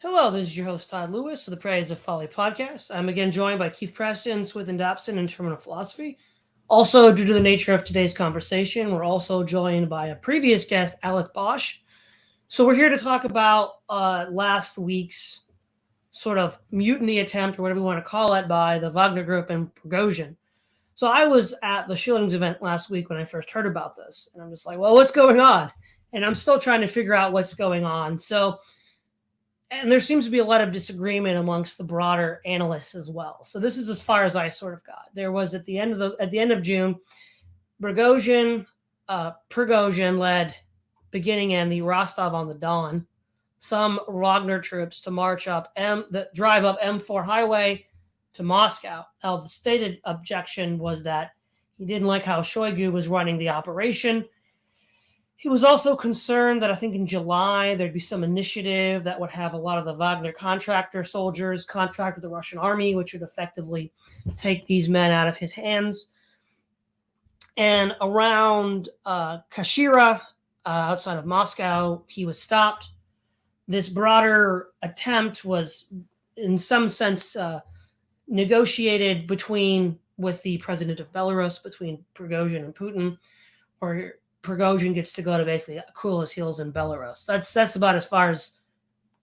Hello, this is your host Todd Lewis of the Praise of Folly podcast. I'm again joined by Keith Preston, Swith and Dobson in Terminal Philosophy. Also, due to the nature of today's conversation, we're also joined by a previous guest, Alec Bosch. So we're here to talk about last week's sort of mutiny attempt, or whatever you want to call it, by the Wagner Group and Prigozhin. So I was at the Schillings event last week when I first heard about this, and I'm just like, well, what's going on? And I'm still trying to figure out what's going on. And there seems to be a lot of disagreement amongst the broader analysts as well. So this is as far as I sort of got. There was at the end of June, Prigozhin led, beginning in the Rostov on the Don, some Wagner troops to march up drive up M4 highway to Moscow. Now the stated objection was that he didn't like how Shoigu was running the operation. He was also concerned that I think in July there'd be some initiative that would have a lot of the Wagner contractor soldiers contract with the Russian army, which would effectively take these men out of his hands. And around Kashira, outside of Moscow, he was stopped. This broader attempt was, in some sense, negotiated with the president of Belarus, between Prigozhin and Putin, or Prigozhin gets to go to basically cool his heels in Belarus. That's about as far as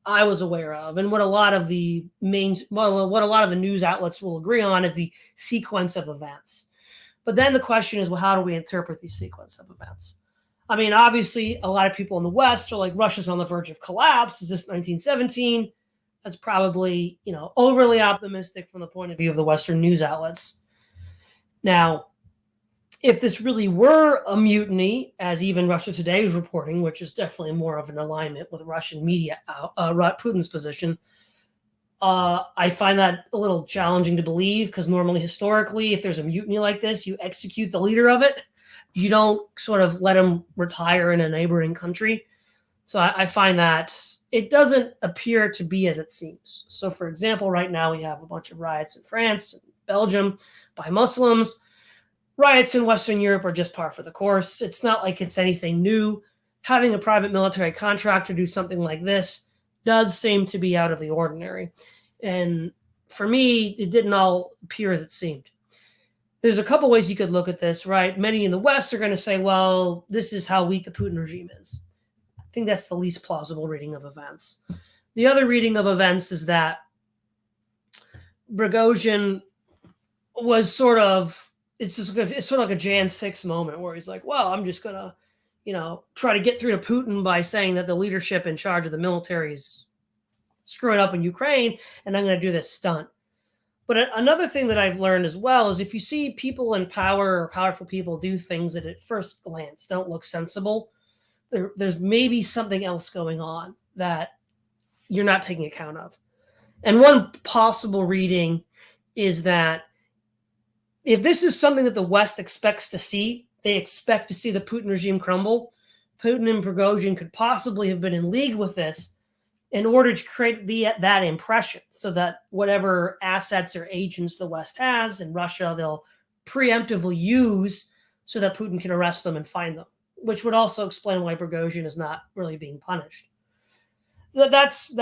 I was aware of, and what a lot of the news outlets will agree on is the sequence of events. But then the question is, well, how do we interpret the sequence of events? I mean, obviously, a lot of people in the West are like, Russia's on the verge of collapse. Is this 1917? That's probably, overly optimistic from the point of view of the Western news outlets. Now, if this really were a mutiny, as even Russia Today is reporting, which is definitely more of an alignment with Russian media, Putin's position, I find that a little challenging to believe, because normally, historically, if there's a mutiny like this, you execute the leader of it. You don't sort of let him retire in a neighboring country. So I find that it doesn't appear to be as it seems. So, for example, right now we have a bunch of riots in France and Belgium by Muslims. Riots in Western Europe are just par for the course. It's not like it's anything new. Having a private military contractor do something like this does seem to be out of the ordinary. And for me, it didn't all appear as it seemed. There's a couple ways you could look at this, right? Many in the West are going to say, well, this is how weak the Putin regime is. I think that's the least plausible reading of events. The other reading of events is that Prigozhin was sort of, it's sort of like a Jan 6 moment where he's like, well, I'm just going to, try to get through to Putin by saying that the leadership in charge of the military is screwing up in Ukraine, and I'm going to do this stunt. But another thing that I've learned as well is if you see people in power or powerful people do things that at first glance don't look sensible, there's maybe something else going on that you're not taking account of. And one possible reading is that if this is something that the West expects to see, they expect to see the Putin regime crumble, Putin and Prigozhin could possibly have been in league with this in order to create that impression, so that whatever assets or agents the West has in Russia, they'll preemptively use so that Putin can arrest them and find them, which would also explain why Prigozhin is not really being punished. That's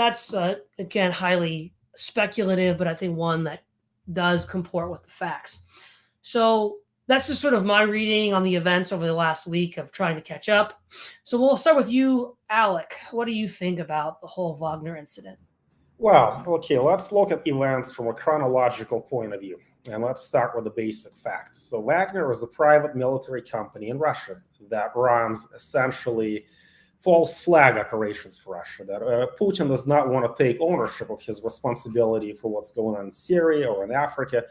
again, highly speculative, but I think one that does comport with the facts. So that's just sort of my reading on the events over the last week of trying to catch up. So we'll start with you, Alec. What do you think about the whole Wagner incident? Well, okay, let's look at events from a chronological point of view. And let's start with the basic facts. So Wagner is a private military company in Russia that runs essentially false flag operations for Russia, that Putin does not want to take ownership of his responsibility for what's going on in Syria or in Africa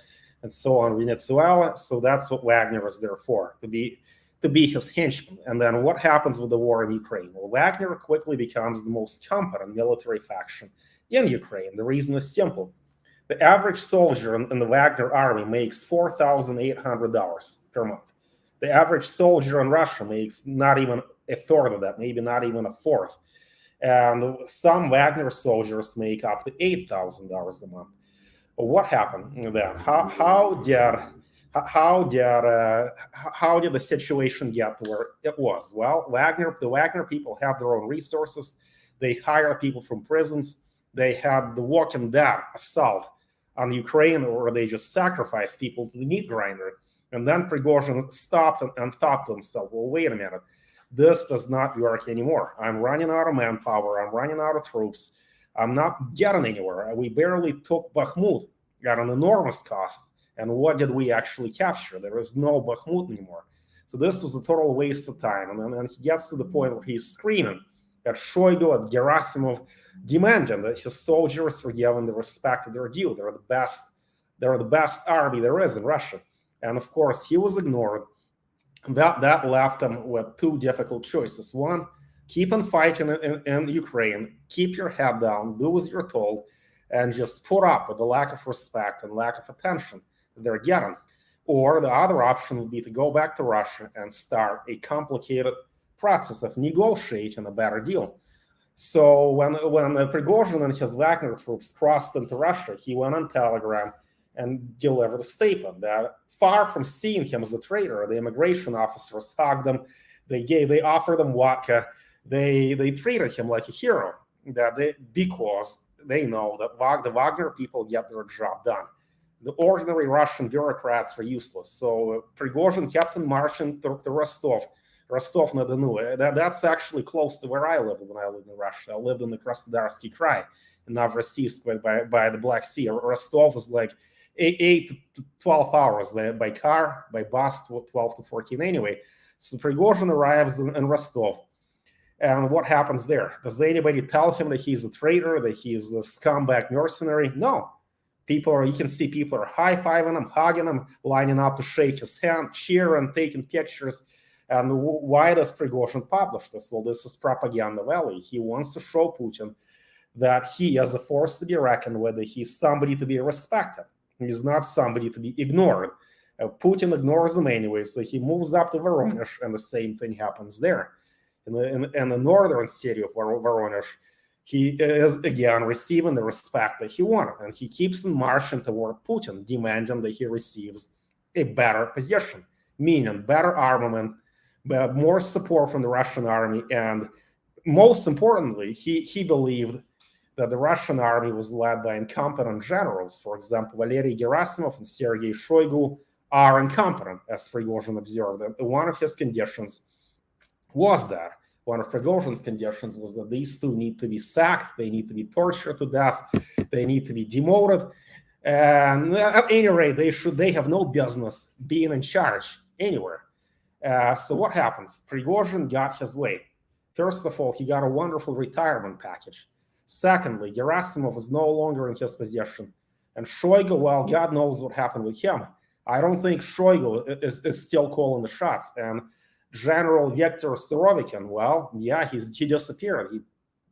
and so on, Venezuela. So that's what Wagner is there for, to be his henchman. And then what happens with the war in Ukraine? Well, Wagner quickly becomes the most competent military faction in Ukraine. The reason is simple. The average soldier in the Wagner army makes $4,800 per month. The average soldier in Russia makes not even a third of that, maybe not even a fourth. And some Wagner soldiers make up to $8,000 a month. What happened then? How did the situation get to where it was? Well, the Wagner people have their own resources. They hire people from prisons. they had the Walking Dead assault on Ukraine, where they just sacrificed people to the meat grinder. And then Prigozhin stopped and thought to himself, well, wait a minute, this does not work anymore. I'm running out of manpower. I'm running out of troops. I'm not getting anywhere. We barely took Bakhmut at an enormous cost. And what did we actually capture? There is no Bakhmut anymore. So this was a total waste of time. And then he gets to the point where he's screaming at Shoigu, at Gerasimov, demanding that his soldiers were given the respect that they're due. They're the best army there is in Russia. And of course, he was ignored. That left him with two difficult choices. One, keep on fighting in Ukraine, keep your head down, do as you're told, and just put up with the lack of respect and lack of attention that they're getting. Or the other option would be to go back to Russia and start a complicated process of negotiating a better deal. So when Prigozhin and his Wagner troops crossed into Russia, he went on Telegram and delivered a statement that, far from seeing him as a traitor, the immigration officers hugged him, they offered him vodka, they treated him like a hero, because they know that the Wagner people get their job done. The ordinary Russian bureaucrats were useless. So Prigozhin kept on marching to Rostov-na-Donu. That's actually close to where I lived when I lived in Russia. I lived in the Krasnodarsky Krai, in Novorossiysk by the Black Sea. Rostov was like 8 to 12 hours by car, by bus, 12 to 14 anyway. So Prigozhin arrives in Rostov. And what happens there? Does anybody tell him that he's a traitor, that he's a scumbag mercenary? No. You can see people are high-fiving him, hugging him, lining up to shake his hand, cheering, taking pictures. And why does Prigozhin publish this? Well, this is propaganda valley. He wants to show Putin that he is a force to be reckoned with, that he's somebody to be respected. He's not somebody to be ignored. Putin ignores them anyway, so he moves up to Voronezh, and the same thing happens there. In the northern city of Voronezh, he is again receiving the respect that he wanted, and he keeps on marching toward Putin, demanding that he receives a better position, meaning better armament, more support from the Russian army, and most importantly, he believed that the Russian army was led by incompetent generals. For example, Valery Gerasimov and Sergei Shoigu are incompetent, as Prigozhin observed. And one of his conditions was that. One of Prigozhin's conditions was that these two need to be sacked, they need to be tortured to death, they need to be demoted, and at any rate, they have no business being in charge anywhere. So what happens? Prigozhin got his way. First of all, he got a wonderful retirement package. Secondly, Gerasimov is no longer in his position. And Shoigu, well, God knows what happened with him. I don't think Shoigu is still calling the shots. And General Viktor Surovikin, well, yeah, he disappeared.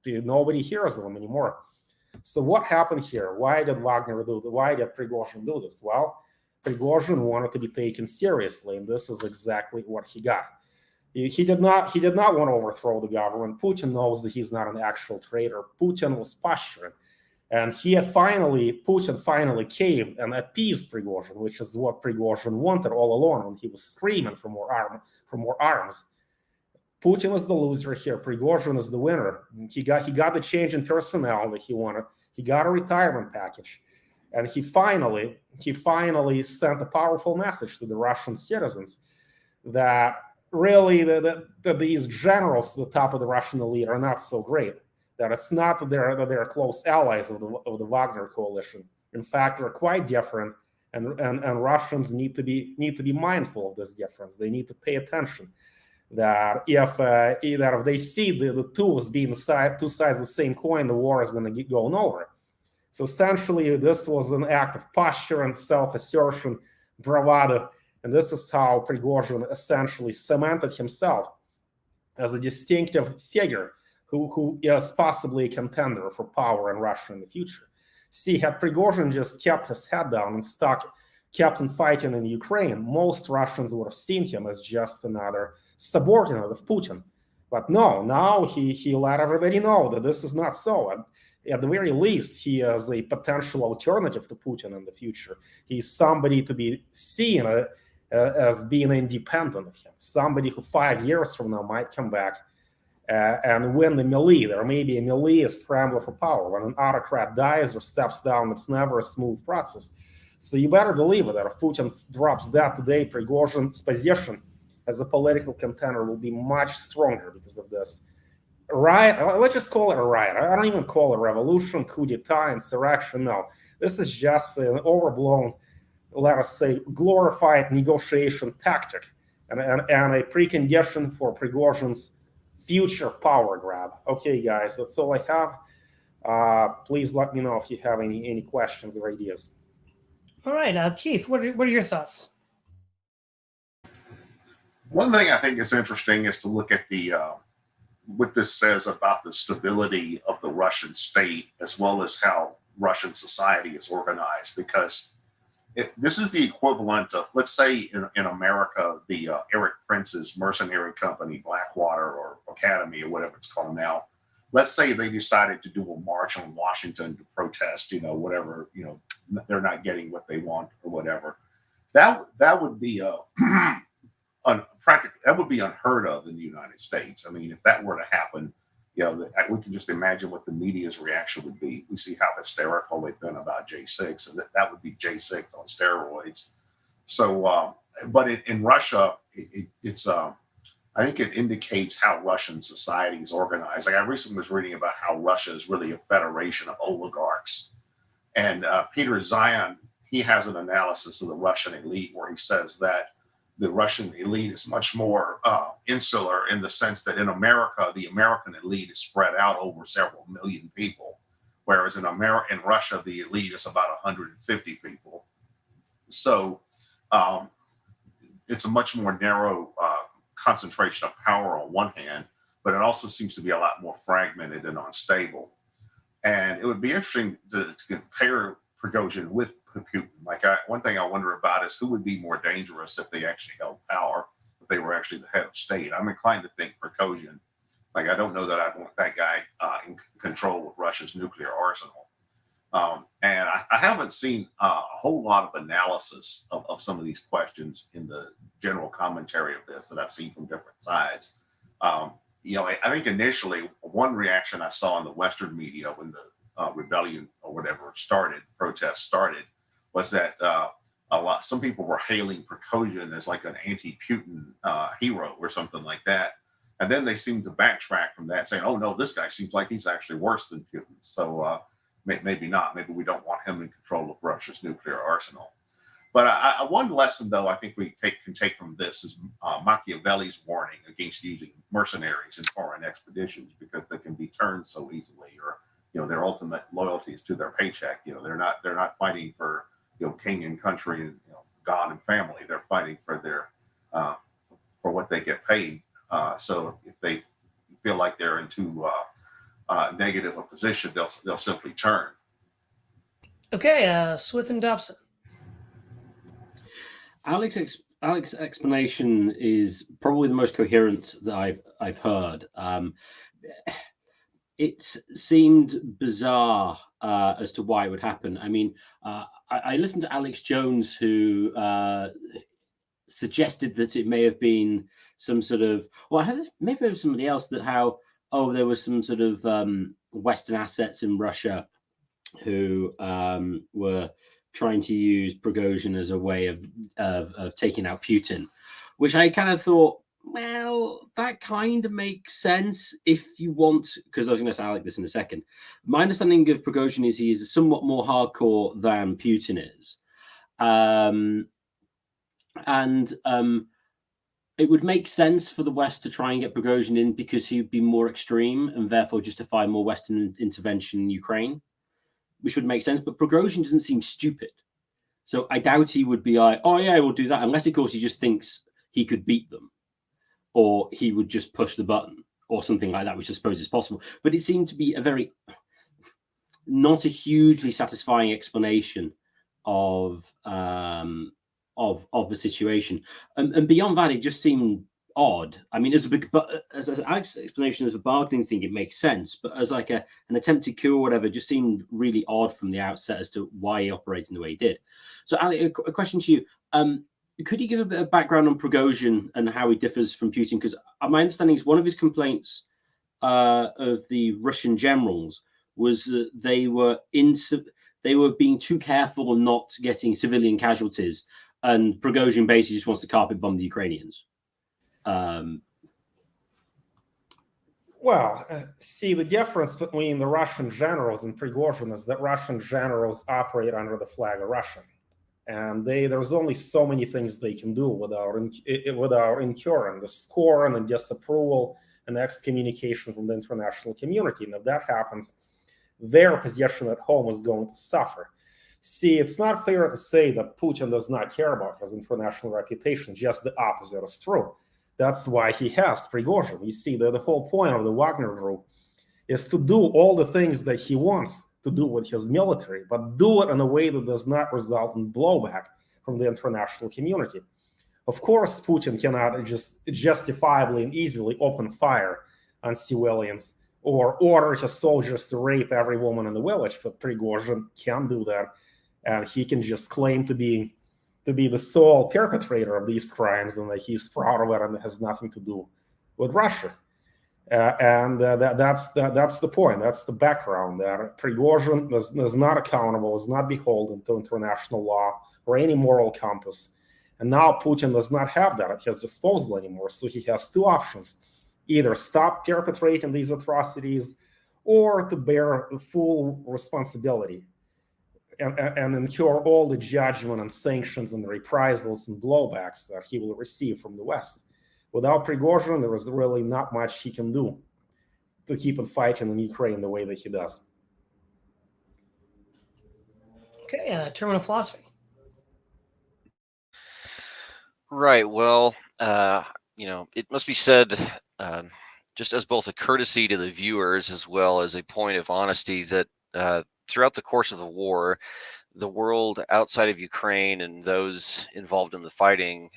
Nobody hears of him anymore. So what happened here? Why did Prigozhin do this? Well, Prigozhin wanted to be taken seriously, and this is exactly what he got. He did not want to overthrow the government. Putin knows that he's not an actual traitor. Putin was posturing. And Putin finally caved and appeased Prigozhin, which is what Prigozhin wanted all along when he was screaming for more arms. Putin is the loser here. Prigozhin is the winner. He got the change in personnel that he wanted. He got a retirement package. And he finally sent a powerful message to the Russian citizens that really that these generals at the top of the Russian elite are not so great. That it's not that they're close allies of the Wagner coalition. In fact, they're quite different, and Russians need to be mindful of this difference. They need to pay attention. That if they see the two as being two sides of the same coin, the war is going to go nowhere. So essentially, this was an act of posture and self-assertion, bravado, and this is how Prigozhin essentially cemented himself as a distinctive figure who is possibly a contender for power in Russia in the future. See, had Prigozhin just kept his head down and kept on fighting in Ukraine, most Russians would have seen him as just another subordinate of Putin. But no, now he let everybody know that this is not so. At the very least, he is a potential alternative to Putin in the future. He's somebody to be seen as being independent of him, somebody who 5 years from now might come back and win the melee. There may be a melee, a scrambler for power. When an autocrat dies or steps down, it's never a smooth process. So you better believe it, that if Putin drops dead today, Prigozhin's position as a political contender will be much stronger because of this riot. Let's just call it a riot. I don't even call it revolution, coup d'etat, insurrection. No, this is just an overblown, let us say, glorified negotiation tactic and a precondition for Prigozhin's future power grab. Okay, guys, that's all I have. Please let me know if you have any questions or ideas. All right, Keith, what are your thoughts? One thing I think is interesting is to look at the what this says about the stability of the Russian state, as well as how Russian society is organized, because this is the equivalent of, let's say in America, the Eric Prince's mercenary company, Blackwater or Academy or whatever it's called now. Let's say they decided to do a march on Washington to protest, whatever, they're not getting what they want or whatever. That would be that would be unheard of in the United States. I mean, if that were to happen, we can just imagine what the media's reaction would be. We see how hysterical they've been about J6, and that would be J6 on steroids. So, but in Russia, it's I think it indicates how Russian society is organized. Like I recently was reading about how Russia is really a federation of oligarchs, and Peter Zion, he has an analysis of the Russian elite where he says that the Russian elite is much more insular in the sense that in America, the American elite is spread out over several million people, whereas in Russia, the elite is about 150 people. So it's a much more narrow concentration of power on one hand, but it also seems to be a lot more fragmented and unstable. And it would be interesting to compare Prigozhin with Putin. One thing I wonder about is who would be more dangerous if they actually held power, if they were actually the head of state. I'm inclined to think Prigozhin. I don't know that I'd want that guy in control of Russia's nuclear arsenal. And I haven't seen a whole lot of analysis of some of these questions in the general commentary of this that I've seen from different sides. I think initially one reaction I saw in the Western media when the rebellion or whatever protest started, was that some people were hailing Prigozhin as like an anti-Putin hero or something like that. And then they seemed to backtrack from that, saying, oh no, this guy seems like he's actually worse than Putin. So maybe not. Maybe we don't want him in control of Russia's nuclear arsenal. But one lesson, though, I think we can take from this is Machiavelli's warning against using mercenaries in foreign expeditions because they can be turned so easily, or their ultimate loyalty is to their paycheck. They're not fighting for king and country and God and family. They're fighting for their for what they get paid. So if they feel like they're in too negative a position, they'll simply turn. Okay, Swith and Dobson. Alex's explanation is probably the most coherent that I've heard. It seemed bizarre as to why it would happen. I mean, I listened to Alex Jones, who suggested that it may have been some sort of, maybe it was somebody else, that there was some sort of Western assets in Russia who were trying to use Prigozhin as a way of taking out Putin, which I kind of thought, well, that kind of makes sense if you want, because I was going to say I like this in a second. My understanding of Prigozhin is he is somewhat more hardcore than Putin is. It would make sense for the West to try and get Prigozhin in because he'd be more extreme and therefore justify more Western intervention in Ukraine, which would make sense. But Prigozhin doesn't seem stupid. So I doubt he would be like, oh yeah, we'll do that. Unless, of course, he just thinks he could beat them, or he would just push the button or something like that, which I suppose is possible. But it seemed to be not a hugely satisfying explanation of the situation. And beyond that, it just seemed odd. I mean, as Alex's explanation as a bargaining thing, it makes sense. But as like an attempted coup or whatever, it just seemed really odd from the outset as to why he operated in the way he did. So, Alex, a question to you. Could you give a bit of background on Prigozhin and how he differs from Putin? Because my understanding is one of his complaints of the Russian generals was that they were being too careful on not getting civilian casualties, and Prigozhin basically just wants to carpet bomb the Ukrainians. See, the difference between the Russian generals and Prigozhin is that Russian generals operate under the flag of Russia, and there's only so many things they can do without incurring the scorn and disapproval and excommunication from the international community. And if that happens, their position at home is going to suffer. See, it's not fair to say that Putin does not care about his international reputation. Just the opposite is true. That's why he has Prigozhin. You see, the whole point of the Wagner group is to do all the things that he wants to do with his military, but do it in a way that does not result in blowback from the international community. Of course, Putin cannot just justifiably and easily open fire on civilians or order his soldiers to rape every woman in the village, but Prigozhin can do that, and he can just claim to be the sole perpetrator of these crimes and that he's proud of it and it has nothing to do with Russia. That's the point. That's the background. That Prigozhin is not accountable, is not beholden to international law or any moral compass. And now Putin does not have that at his disposal anymore. So he has two options: either stop perpetrating these atrocities or to bear full responsibility and incur all the judgment and sanctions and reprisals and blowbacks that he will receive from the West. Without Prigozhin, there is really not much he can do to keep him fighting in Ukraine the way that he does. Okay, terminal philosophy. Right. Well, it must be said, just as both a courtesy to the viewers as well as a point of honesty, that throughout the course of the war, the world outside of Ukraine and those involved in the fighting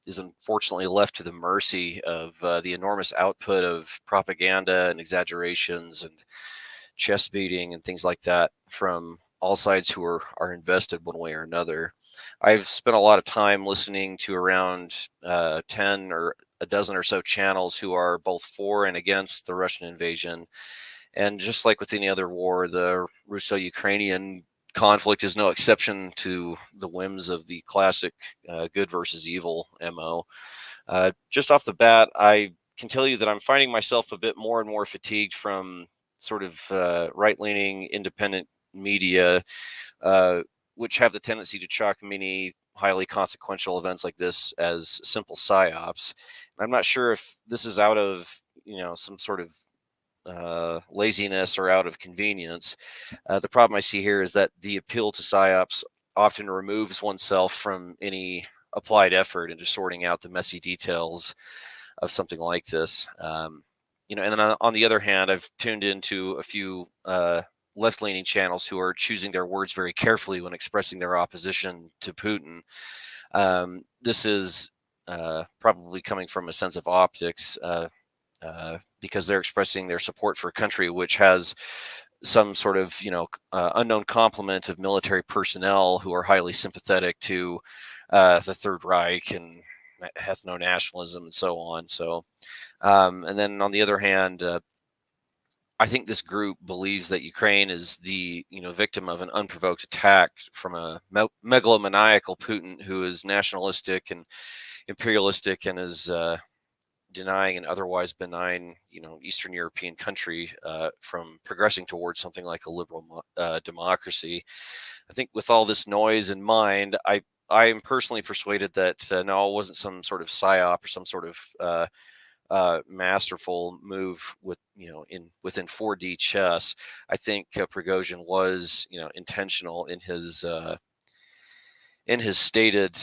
is unfortunately left to the mercy of the enormous output of propaganda and exaggerations and chest beating and things like that from all sides who are invested one way or another. I've spent a lot of time listening to around 10 or a dozen or so channels who are both for and against the Russian invasion. And just like with any other war, the Russo-Ukrainian conflict is no exception to the whims of the classic good versus evil MO. Just off the bat, I can tell you that I'm finding myself a bit more and more fatigued from sort of right-leaning independent media, which have the tendency to chalk many highly consequential events like this as simple psyops. And I'm not sure if this is out of some sort of laziness or out of convenience. The problem I see here is that the appeal to psyops often removes oneself from any applied effort into sorting out the messy details of something like this. And then on the other hand, I've tuned into a few left-leaning channels who are choosing their words very carefully when expressing their opposition to Putin. This is probably coming from a sense of optics, because they're expressing their support for a country which has some sort of unknown complement of military personnel who are highly sympathetic to the Third Reich and ethno-nationalism and so on. So, and then on the other hand, I think this group believes that Ukraine is the victim of an unprovoked attack from a megalomaniacal Putin who is nationalistic and imperialistic and is denying an otherwise benign, Eastern European country from progressing towards something like a liberal democracy. I think with all this noise in mind, I am personally persuaded that no, it wasn't some sort of psyop or some sort of masterful move within 4D chess. I think Prigozhin was intentional in his stated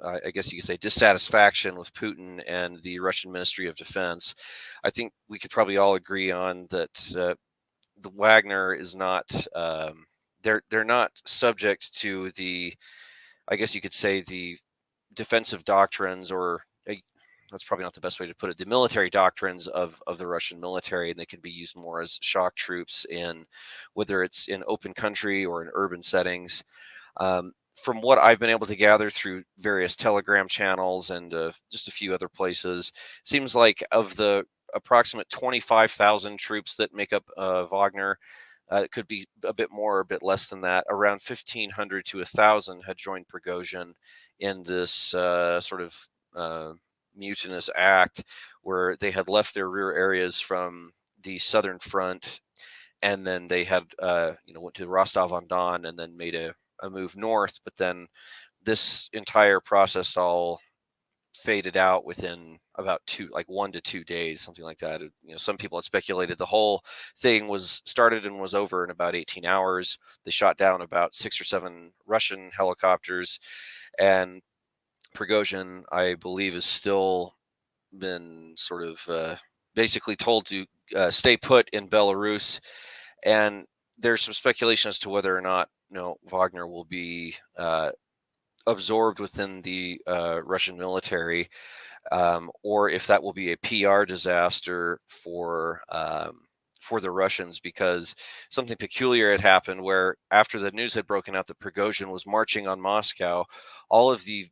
I guess you could say dissatisfaction with Putin and the Russian Ministry of Defense. I think we could probably all agree on that the Wagner is not they're not subject to the, I guess you could say, the defensive doctrines, or that's probably not the best way to put it, the military doctrines of the Russian military, and they can be used more as shock troops in whether it's in open country or in urban settings. from what I've been able to gather through various Telegram channels and just a few other places, seems like of the approximate 25,000 troops that make up Wagner, it could be a bit more or a bit less than that. Around 1,500 to 1,000 had joined Prigozhin in this sort of mutinous act, where they had left their rear areas from the southern front, and then they had went to Rostov-on-Don and then made a move north. But then this entire process all faded out within about 1 to 2 days, something like that. Some people had speculated the whole thing was started and was over in about 18 hours. They shot down about 6 or 7 Russian helicopters, and Prigozhin, I believe, has still been sort of basically told to stay put in Belarus. And there's some speculation as to whether or not Wagner will be absorbed within the Russian military, or if that will be a PR disaster for the Russians, because something peculiar had happened where after the news had broken out that Prigozhin was marching on Moscow, all of the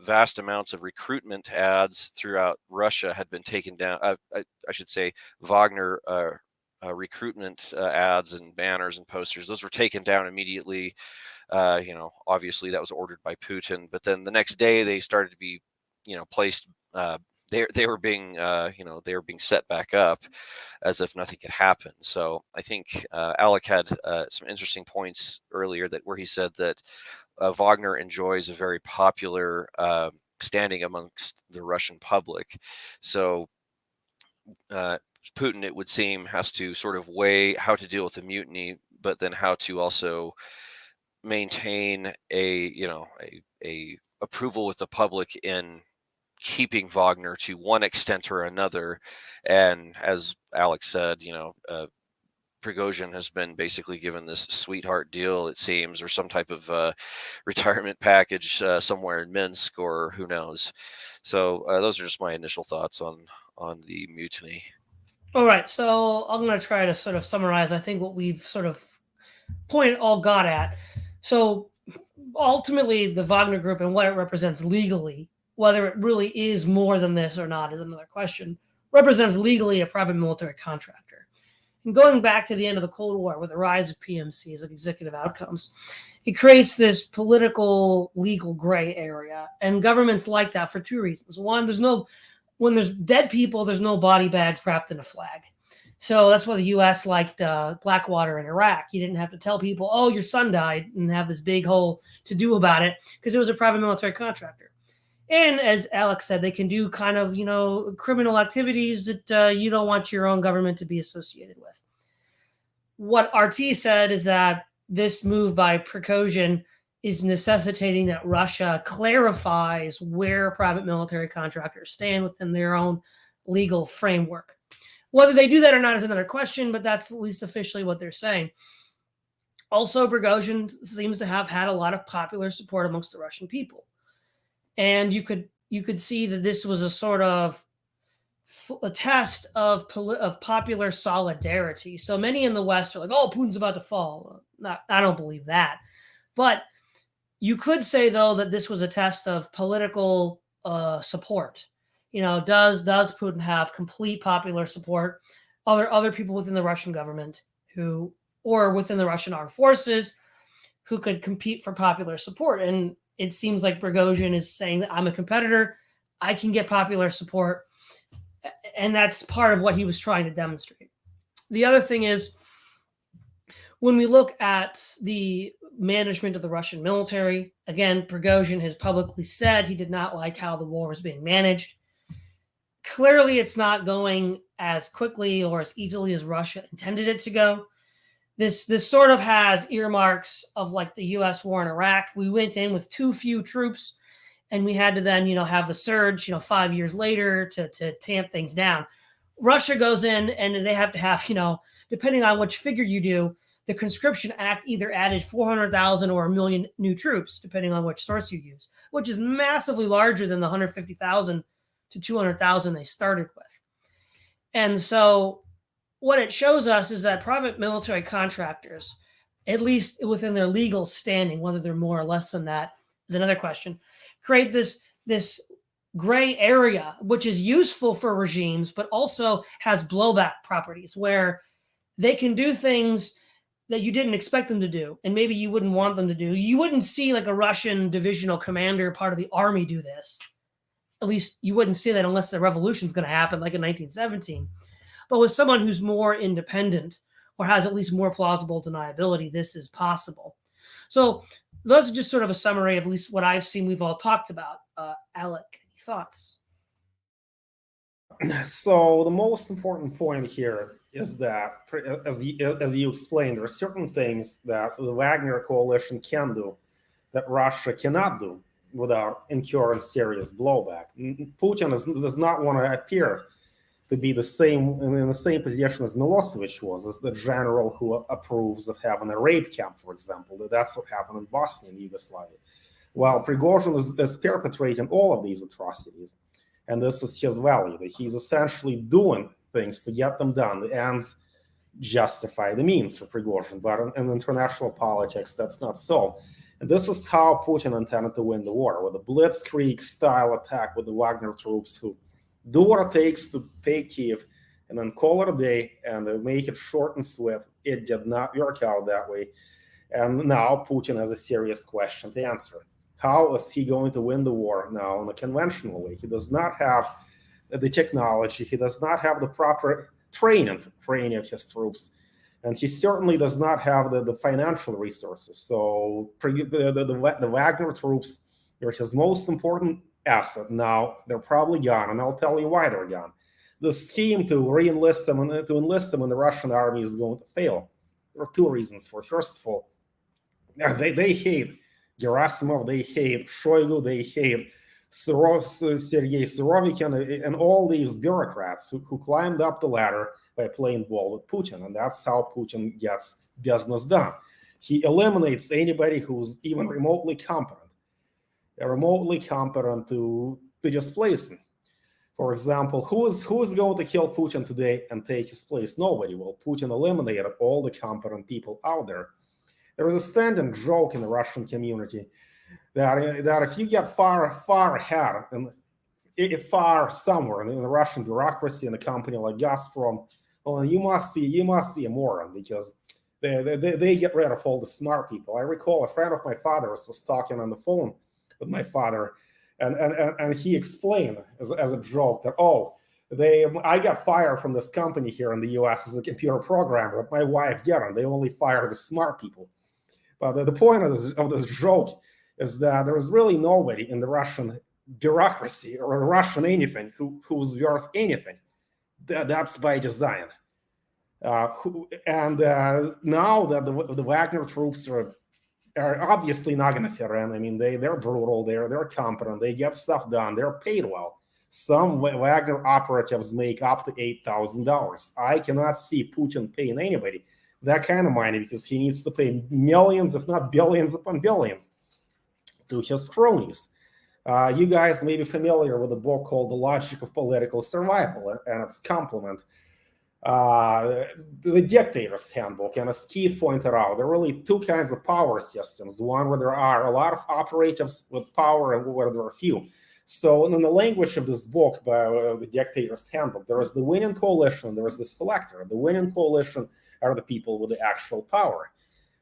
vast amounts of recruitment ads throughout Russia had been taken down. I should say Wagner recruitment ads and banners and posters, those were taken down immediately. Obviously that was ordered by Putin, but then the next day they started to be, placed. They were being set back up as if nothing had happened. So I think Alec had some interesting points earlier where he said that Wagner enjoys a very popular standing amongst the Russian public. So Putin, it would seem, has to sort of weigh how to deal with the mutiny, but then how to also maintain a approval with the public in keeping Wagner to one extent or another. And as Alex said, Prigozhin has been basically given this sweetheart deal, it seems, or some type of retirement package somewhere in Minsk, or who knows. So those are just my initial thoughts on the mutiny. All right, so I'm going to try to sort of summarize, I think, what we've sort of got at. So ultimately, the Wagner Group and what it represents legally, whether it really is more than this or not is another question, represents legally a private military contractor. And going back to the end of the Cold War with the rise of PMCs, like executive outcomes, it creates this political, legal gray area. And governments like that for 2 reasons. One, when there's dead people, there's no body bags wrapped in a flag. So that's why the U.S. liked Blackwater in Iraq. You didn't have to tell people, oh, your son died, and have this big whole to-do about it, because it was a private military contractor. And as Alex said, they can do kind of, criminal activities that you don't want your own government to be associated with. What RT said is that this move by Prigozhin is necessitating that Russia clarifies where private military contractors stand within their own legal framework. Whether they do that or not is another question, but that's at least officially what they're saying. Also, Prigozhin seems to have had a lot of popular support amongst the Russian people. And you could see that this was a sort of a test of popular solidarity. So many in the West are like, oh, Putin's about to fall. I don't believe that. But you could say, though, that this was a test of political support. Does Putin have complete popular support? Other people within the Russian government or within the Russian armed forces who could compete for popular support? And it seems like Prigozhin is saying that I'm a competitor. I can get popular support. And that's part of what he was trying to demonstrate. The other thing is, when we look at the management of the Russian military, again, Prigozhin has publicly said he did not like how the war was being managed. Clearly, it's not going as quickly or as easily as Russia intended it to go. This sort of has earmarks of like the U.S. war in Iraq. We went in with too few troops, and we had to then, have the surge, 5 years later to tamp things down. Russia goes in, and they have to have, depending on which figure you do, the Conscription Act either added 400,000 or 1 million new troops, depending on which source you use, which is massively larger than the 150,000 to 200,000 they started with. And so what it shows us is that private military contractors at least within their legal standing. Whether they're more or less than that is another question. Create this gray area, which is useful for regimes, but also has blowback properties where they can do things that you didn't expect them to do, and maybe you wouldn't want them to do. You wouldn't see like a Russian divisional commander, part of the army, do this. At least you wouldn't see that unless the revolution is going to happen, like in 1917. But with someone who's more independent or has at least more plausible deniability, this is possible. So those are just sort of a summary of at least what I've seen we've all talked about. Alec, any thoughts? So the most important point here is that, as you explained, there are certain things that the Wagner coalition can do that Russia cannot do without incurring serious blowback. Putin does not want to appear to be in the same position as Milosevic was, as the general who approves of having a rape camp, for example. That's what happened in Bosnia and Yugoslavia. While Prigozhin is perpetrating all of these atrocities, and this is his value, that he's essentially doing things to get them done. The ends justify the means for Prigozhin, but in international politics, that's not so. And this is how Putin intended to win the war, with a blitzkrieg-style attack with the Wagner troops who do what it takes to take Kiev and then call it a day and make it short and swift. It did not work out that way. And now Putin has a serious question to answer. How is he going to win the war now in a conventional way? He does not have the technology. He does not have the proper training for any of his troops. And he certainly does not have the financial resources. So the Wagner troops are his most important asset. Now they're probably gone, and I'll tell you why they're gone. The scheme to enlist them in the Russian army is going to fail. There are two reasons for it. First of all, they hate Gerasimov, they hate Shoigu, they hate Sergei Surovikin, and all these bureaucrats who climbed up the ladder by playing ball with Putin. And that's how Putin gets business done. He eliminates anybody who's even remotely competent to displace him. For example, who is going to kill Putin today and take his place? Nobody. Well, Putin eliminated all the competent people out there. There is a standing joke in the Russian community that if you get far ahead and far somewhere in the Russian bureaucracy in a company like Gazprom, well, you must be a moron, because they get rid of all the smart people. I recall a friend of my father's was talking on the phone with my father, and he explained as a joke that I got fired from this company here in the U.S. as a computer programmer, but my wife didn't. They only fire the smart people. But the point of this joke is that there is really nobody in the Russian bureaucracy or Russian anything who's worth anything. That's by design. Now that the Wagner troops are obviously not going to fit in. I mean, they're brutal, they're competent, they get stuff done, they're paid well. Some Wagner operatives make up to $8,000. I cannot see Putin paying anybody that kind of money, because he needs to pay millions, if not billions upon billions, to his cronies. You guys may be familiar with a book called The Logic of Political Survival and its complement, the Dictator's Handbook. And as Keith pointed out, there are really two kinds of power systems. One where there are a lot of operatives with power and where there are few. So in the language of this book, by the Dictator's Handbook, there is the winning coalition, there is the selector. The winning coalition are the people with the actual power.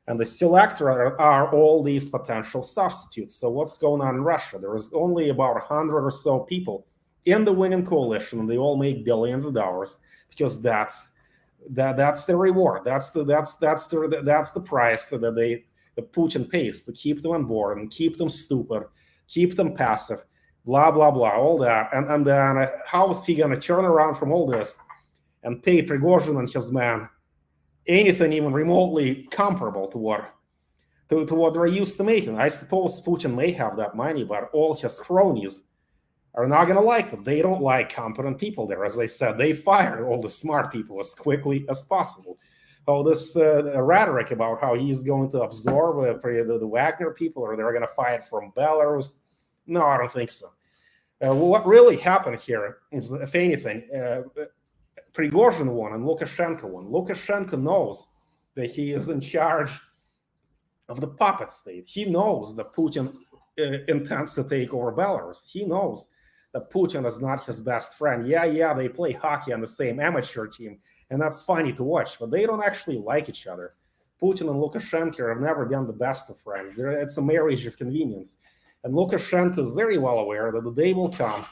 And the selector are all these potential substitutes. So what's going on in Russia? There is only about 100 or so people in the winning coalition, and they all make billions of dollars, because that's the reward. That's the price that Putin pays to keep them on board and keep them stupid, keep them passive, blah blah blah, all that. And then how is he going to turn around from all this and pay Prigozhin and his men anything even remotely comparable to what they're used to making? I suppose Putin may have that money, but all his cronies are not going to like them. They don't like competent people there. As I said, they fire all the smart people as quickly as possible. Oh, this rhetoric about how he's going to absorb the Wagner people, or they're going to fight from Belarus. No, I don't think so. What really happened here is, if anything, Prigozhin won and Lukashenko won. Lukashenko knows that he is in charge of the puppet state. He knows that Putin intends to take over Belarus. He knows that Putin is not his best friend. Yeah, they play hockey on the same amateur team, and that's funny to watch, but they don't actually like each other. Putin and Lukashenko have never been the best of friends. It's a marriage of convenience. And Lukashenko is very well aware that the day will come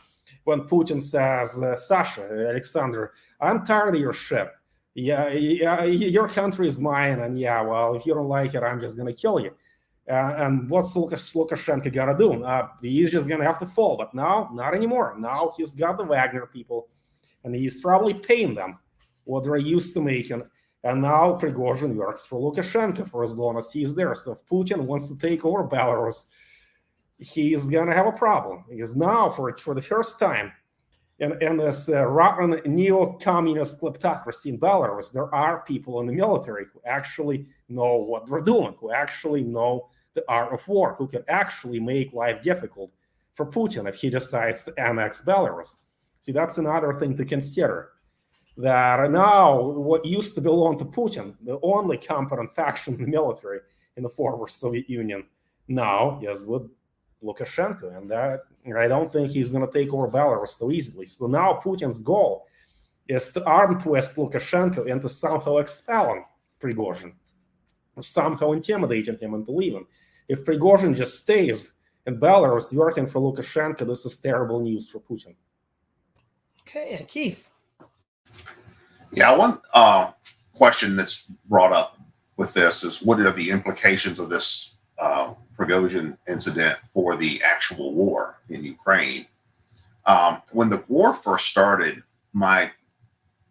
when Putin says, Sasha, Alexander, I'm tired of your shit. Yeah, your country is mine, and yeah, well, if you don't like it, I'm just going to kill you. And what's Lukashenko got to do? He's just going to have to fall. But now, not anymore. Now he's got the Wagner people, and he's probably paying them what they're used to making. And now Prigozhin works for Lukashenko for as long as he's there. So if Putin wants to take over Belarus, he's going to have a problem. Because now, for the first time in this rotten neo-communist kleptocracy in Belarus, there are people in the military who actually know what they're doing, who actually know the art of war, who can actually make life difficult for Putin if he decides to annex Belarus. See, that's another thing to consider. That now what used to belong to Putin, the only competent faction in the military in the former Soviet Union, now is with Lukashenko, and that I don't think he's going to take over Belarus so easily. So now Putin's goal is to arm twist Lukashenko into somehow expelling Prigozhin, or somehow intimidating him into leaving. If Prigozhin just stays in Belarus working for Lukashenko, this is terrible news for Putin. Okay, Keith. Yeah, one question that's brought up with this is what are the implications of this Prigozhin incident for the actual war in Ukraine? When the war first started, my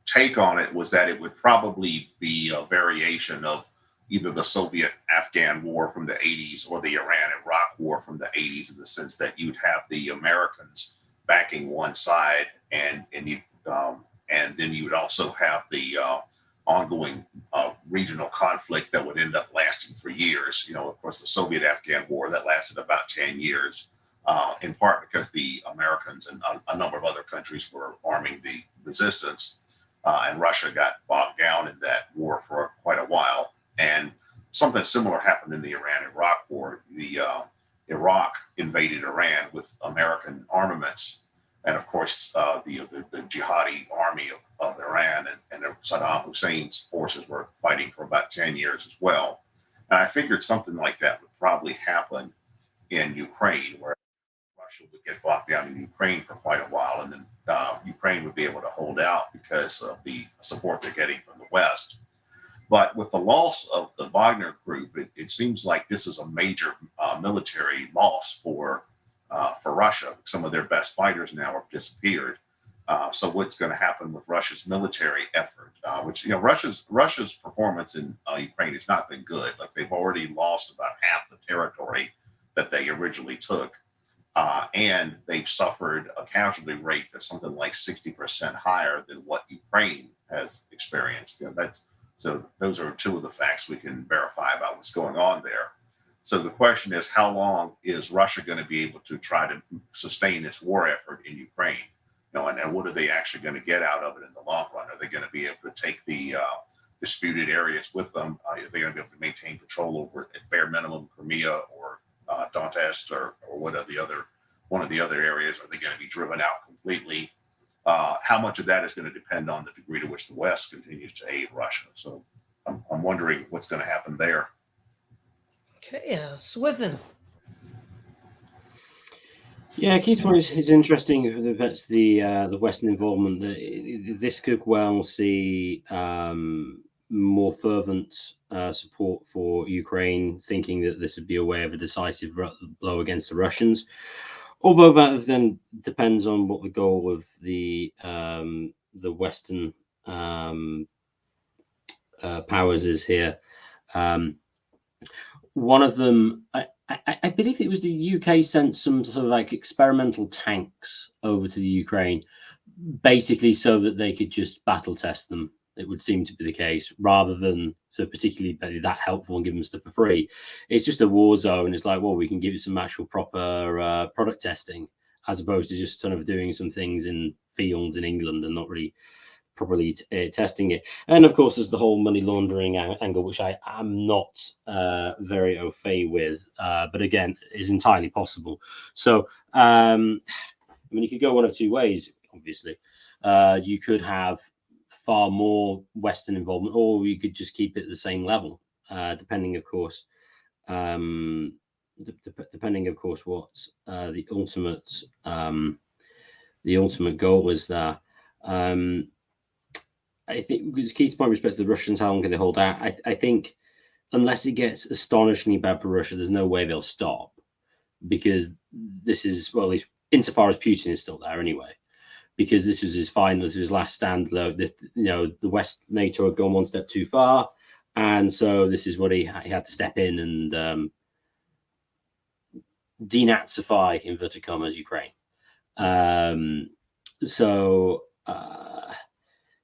take on it was that it would probably be a variation of either the Soviet-Afghan war from the 80s or the Iran-Iraq war from the 80s, in the sense that you'd have the Americans backing one side, and then you would also have the ongoing regional conflict that would end up lasting for years. You know, of course, the Soviet-Afghan war that lasted about 10 years, in part because the Americans and a number of other countries were arming the resistance, and Russia got bogged down in that war for quite a while. And something similar happened in the Iran-Iraq war. The Iraq invaded Iran with American armaments. And of course, the jihadi army of Iran and Saddam Hussein's forces were fighting for about 10 years as well. And I figured something like that would probably happen in Ukraine, where Russia would get bogged down in Ukraine for quite a while, and then Ukraine would be able to hold out because of the support they're getting from the West. But with the loss of the Wagner group, it seems like this is a major military loss for Russia. Some of their best fighters now have disappeared. So what's going to happen with Russia's military effort? Which, you know, Russia's performance in Ukraine has not been good. Like, they've already lost about half the territory that they originally took, and they've suffered a casualty rate that's something like 60% higher than what Ukraine has experienced. You know, so those are two of the facts we can verify about what's going on there. So the question is, how long is Russia going to be able to try to sustain its war effort in Ukraine? You know, and what are they actually going to get out of it in the long run? Are they going to be able to take the disputed areas with them? Are they going to be able to maintain control over, at bare minimum, Crimea or Donetsk or one of the other areas? Are they going to be driven out completely? How much of that is going to depend on the degree to which the West continues to aid Russia? So I'm wondering what's going to happen there. Okay, Swithin. Yeah, Keith's point is interesting. That's the Western involvement. This could well see more fervent support for Ukraine, thinking that this would be a way of a decisive blow against the Russians. Although that then depends on what the goal of the Western powers is here. One of them, I believe it was the UK, sent some sort of like experimental tanks over to the Ukraine, basically so that they could just battle test them. It would seem to be the case, rather than so particularly that helpful and give them stuff for free. It's just a war zone. It's like, well, we can give it some actual proper product testing, as opposed to just kind of doing some things in fields in England and not really properly testing it. And of course, there's the whole money laundering angle, which I am not very au fait with, but again, is entirely possible. So, I mean, you could go one of two ways, obviously. You could have far more Western involvement, or you could just keep it at the same level, depending, of course, depending, of course, what the ultimate goal is there. I think it's key to point with respect to the Russians, how long can they hold out? I think unless it gets astonishingly bad for Russia, there's no way they'll stop, because this is, well, at least insofar as Putin is still there anyway, because this was his final, this was his last stand. The West, NATO had gone one step too far, and so this is what he had to step in and denazify, inverted commas, Ukraine.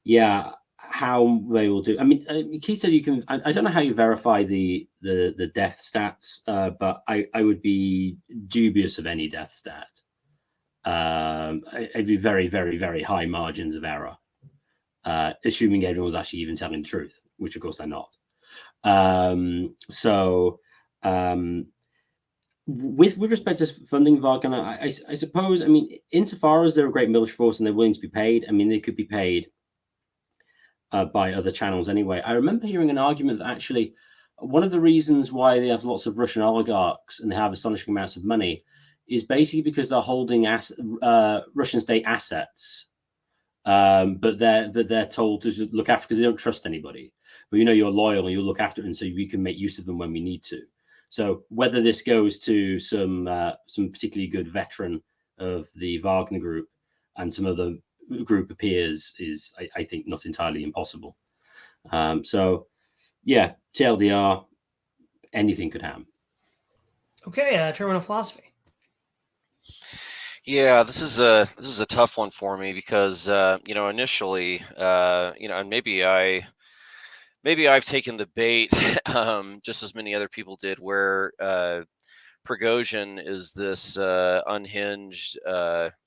Yeah, how they will do. I mean, Keith said you can. I don't know how you verify the death stats, but I would be dubious of any death stat. It'd be very, very, very high margins of error, assuming everyone was actually even telling the truth, which of course they're not. With respect to funding Wagner, I suppose, I mean, insofar as they're a great military force and they're willing to be paid, I mean, they could be paid by other channels anyway. I remember hearing an argument that actually one of the reasons why they have lots of Russian oligarchs and they have astonishing amounts of money is basically because they're holding Russian state assets, but they're told to look after, because they don't trust anybody. But you're loyal and you'll look after it, and so we can make use of them when we need to. So whether this goes to some particularly good veteran of the Wagner group and some other group of peers is, I think, not entirely impossible. So yeah, TLDR, anything could happen. Okay, terminal philosophy. Yeah, this is a tough one for me because initially, and maybe I've taken the bait, just as many other people did, where Prigozhin is this unhinged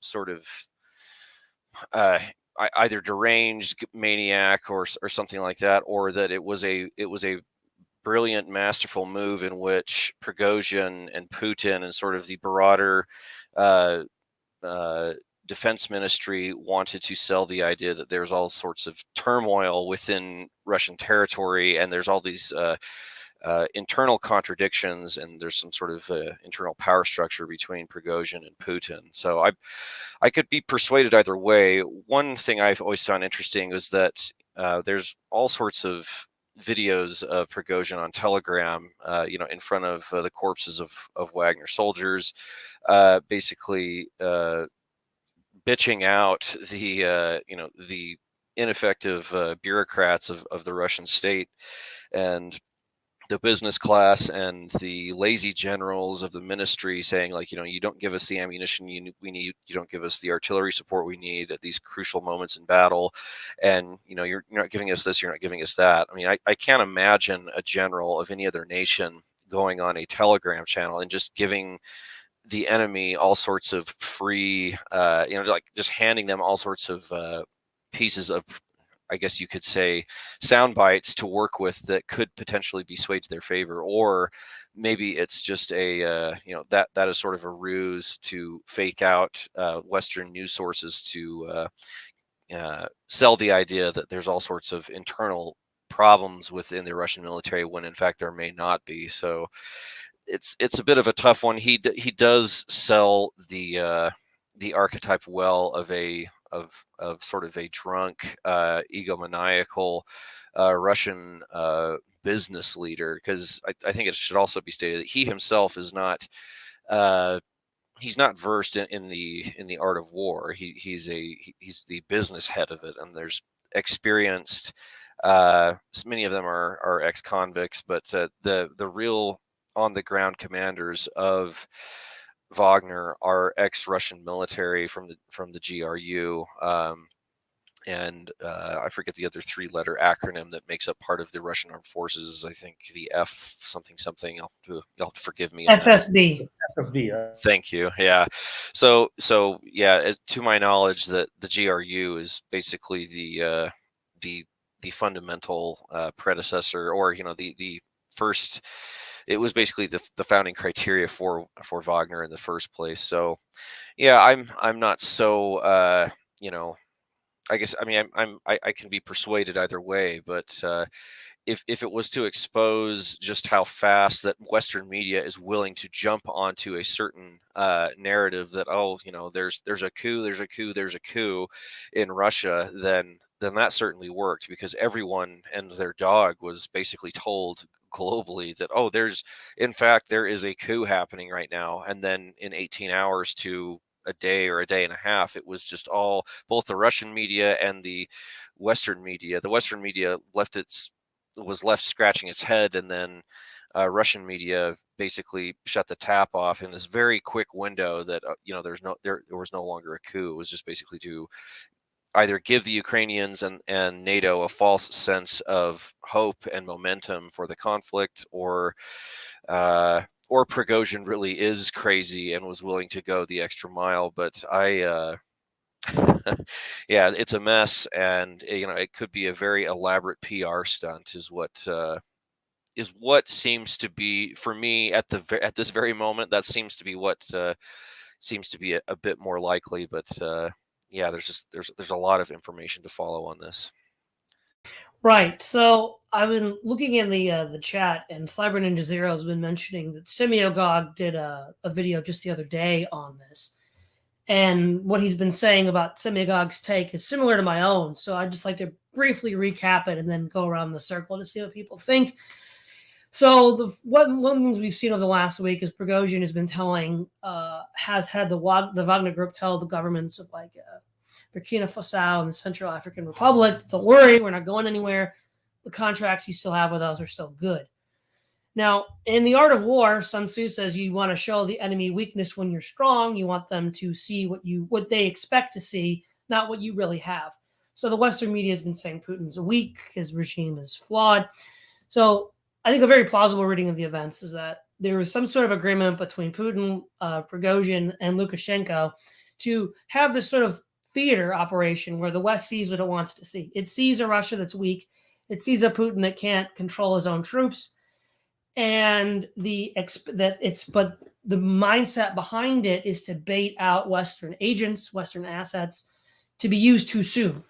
sort of either deranged maniac or something like that, or that it was a brilliant, masterful move in which Prigozhin and Putin and sort of the broader defense ministry wanted to sell the idea that there's all sorts of turmoil within Russian territory, and there's all these internal contradictions, and there's some sort of internal power structure between Prigozhin and Putin. So I could be persuaded either way. One thing I've always found interesting is that there's all sorts of videos of Prigozhin on Telegram, in front of the corpses of Wagner soldiers, basically bitching out the ineffective bureaucrats of the Russian state and the business class and the lazy generals of the ministry, saying, like, you don't give us the ammunition we need, you don't give us the artillery support we need at these crucial moments in battle, and you're not giving us this, you're not giving us that. I mean, I can't imagine a general of any other nation going on a Telegram channel and just giving the enemy all sorts of free, like just handing them all sorts of pieces of, I guess you could say, sound bites to work with that could potentially be swayed to their favor. Or maybe it's just a, that is sort of a ruse to fake out Western news sources to sell the idea that there's all sorts of internal problems within the Russian military, when in fact there may not be. So it's a bit of a tough one. He does sell the archetype well of sort of a drunk, egomaniacal Russian business leader, because I think it should also be stated that he himself is not he's not versed in the art of war. He's the business head of it, and there's experienced. Many of them are ex-convicts, but the real on the ground commanders of Wagner are ex-Russian military from the GRU, and I forget the other three-letter acronym that makes up part of the Russian armed forces. I think the F something. You'll have to forgive me. FSB. FSB. Thank you. Yeah. So yeah, to my knowledge, that the GRU is basically the the fundamental predecessor, or the first. It was basically the founding criteria for Wagner in the first place. So, yeah, I'm not so I guess, I mean, I can be persuaded either way, but if it was to expose just how fast that Western media is willing to jump onto a certain narrative that, there's a coup in Russia, then that certainly worked, because everyone and their dog was basically told globally that, there is a coup happening right now, and then in 18 hours to a day or a day and a half, it was just all, both the Russian media and the Western media. The Western media was left scratching its head, and then Russian media basically shut the tap off in this very quick window that there was no longer a coup. It was just basically to either give the Ukrainians and NATO a false sense of hope and momentum for the conflict, or Prigozhin really is crazy and was willing to go the extra mile. But yeah, it's a mess, and it could be a very elaborate PR stunt, is what seems to be, for me at this very moment, that seems to be what seems to be a bit more likely. But yeah, there's a lot of information to follow on this. Right. So I've been looking in the chat, and Cyber Ninja Zero has been mentioning that Semyogog did a video just the other day on this. And what he's been saying about Semyogog's take is similar to my own. So I'd just like to briefly recap it and then go around the circle to see what people think. So one thing we've seen over the last week is Prigozhin has been has had the Wagner Group tell the governments of Burkina Faso and the Central African Republic, don't worry, we're not going anywhere. The contracts you still have with us are still good. Now, in the art of war, Sun Tzu says you want to show the enemy weakness when you're strong. You want them to see what they expect to see, not what you really have. So the Western media has been saying Putin's weak, his regime is flawed. So I think a very plausible reading of the events is that there was some sort of agreement between Putin, Prigozhin, and Lukashenko to have this sort of theater operation where the West sees what it wants to see. It sees a Russia that's weak. It sees a Putin that can't control his own troops. And the mindset behind it is to bait out Western agents, Western assets, to be used too soon,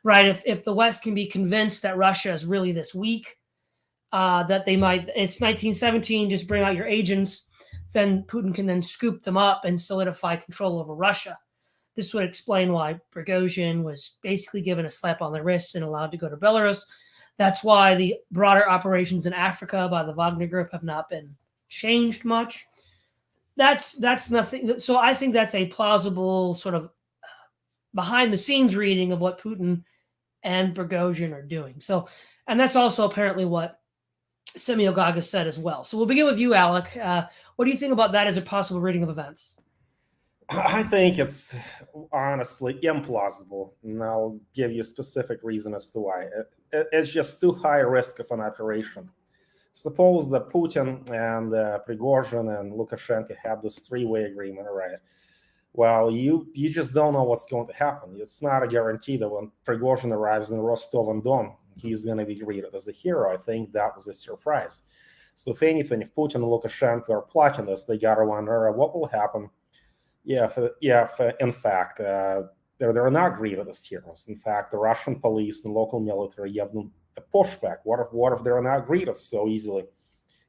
right? If the West can be convinced that Russia is really this weak, that they might, it's 1917, just bring out your agents, then Putin can then scoop them up and solidify control over Russia. This would explain why Prigozhin was basically given a slap on the wrist and allowed to go to Belarus. That's why the broader operations in Africa by the Wagner Group have not been changed much. That's nothing. So I think that's a plausible sort of behind the scenes reading of what Putin and Prigozhin are doing. So, and that's also apparently what Semyogog has said as well. So we'll begin with you, Alec. What do you think about that as a possible reading of events? I think it's honestly implausible, and I'll give you a specific reason as to why. It's just too high a risk of an operation. Suppose that Putin and Prigozhin and Lukashenko had this three-way agreement, right? Well, you just don't know what's going to happen. It's not a guarantee that when Prigozhin arrives in Rostov-on-Don, he's going to be greeted as a hero. I think that was a surprise. So if anything, if Putin and Lukashenko are plotting this, they got to wonder what will happen. If in fact they're not greeted as heroes. In fact, the Russian police and local military give them a pushback. What if they're not greeted so easily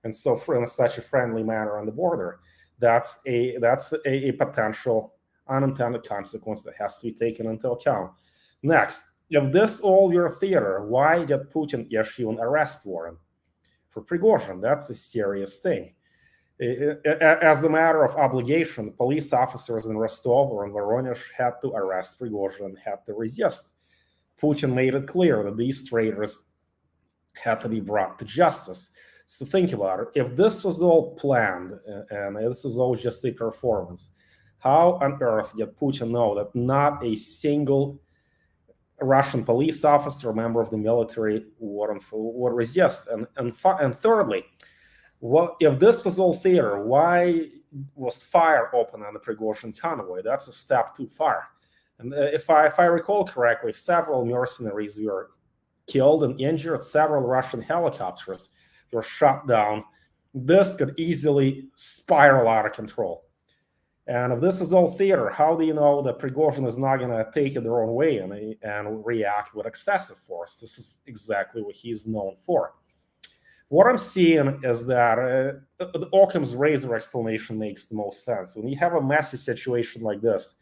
and so in such a friendly manner on the border? That's a potential unintended consequence that has to be taken into account. Next, if this all your theater, why did Putin issue an arrest warrant for Prigozhin? That's a serious thing. As a matter of obligation, police officers in Rostov or in Voronezh had to arrest Prigozhin and had to resist. Putin made it clear that these traitors had to be brought to justice. So think about it. If this was all planned and this was all just a performance, how on earth did Putin know that not a single Russian police officer or member of the military would resist? And thirdly, if this was all theater, why was fire open on the Prigozhin convoy? That's a step too far. And if I recall correctly, several mercenaries were killed and injured. Several Russian helicopters were shot down. This could easily spiral out of control. And if this is all theater, how do you know that Prigozhin is not going to take it their own way and react with excessive force? This is exactly what he's known for. What I'm seeing is that the Occam's razor explanation makes the most sense. When you have a messy situation like this,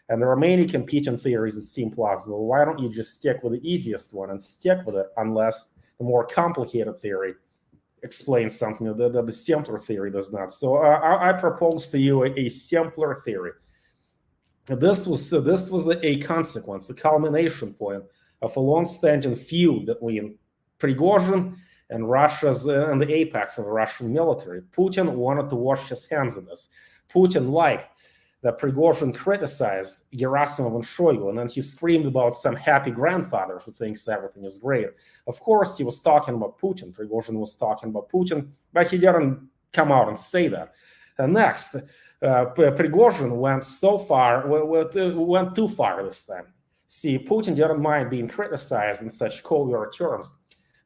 and there are many competing theories that seem plausible, why don't you just stick with the easiest one and stick with it, unless the more complicated theory explains something that the simpler theory does not. So I propose to you a simpler theory. This was a consequence, a culmination point of a long-standing feud between Prigozhin and Russia's and the apex of the Russian military. Putin wanted to wash his hands of this. Putin liked that Prigozhin criticized Gerasimov and Shoigu, and then he screamed about some happy grandfather who thinks everything is great. Of course, he was talking about Putin. Prigozhin was talking about Putin, but he didn't come out and say that. And next, Prigozhin went went too far this time. See, Putin didn't mind being criticized in such covert terms,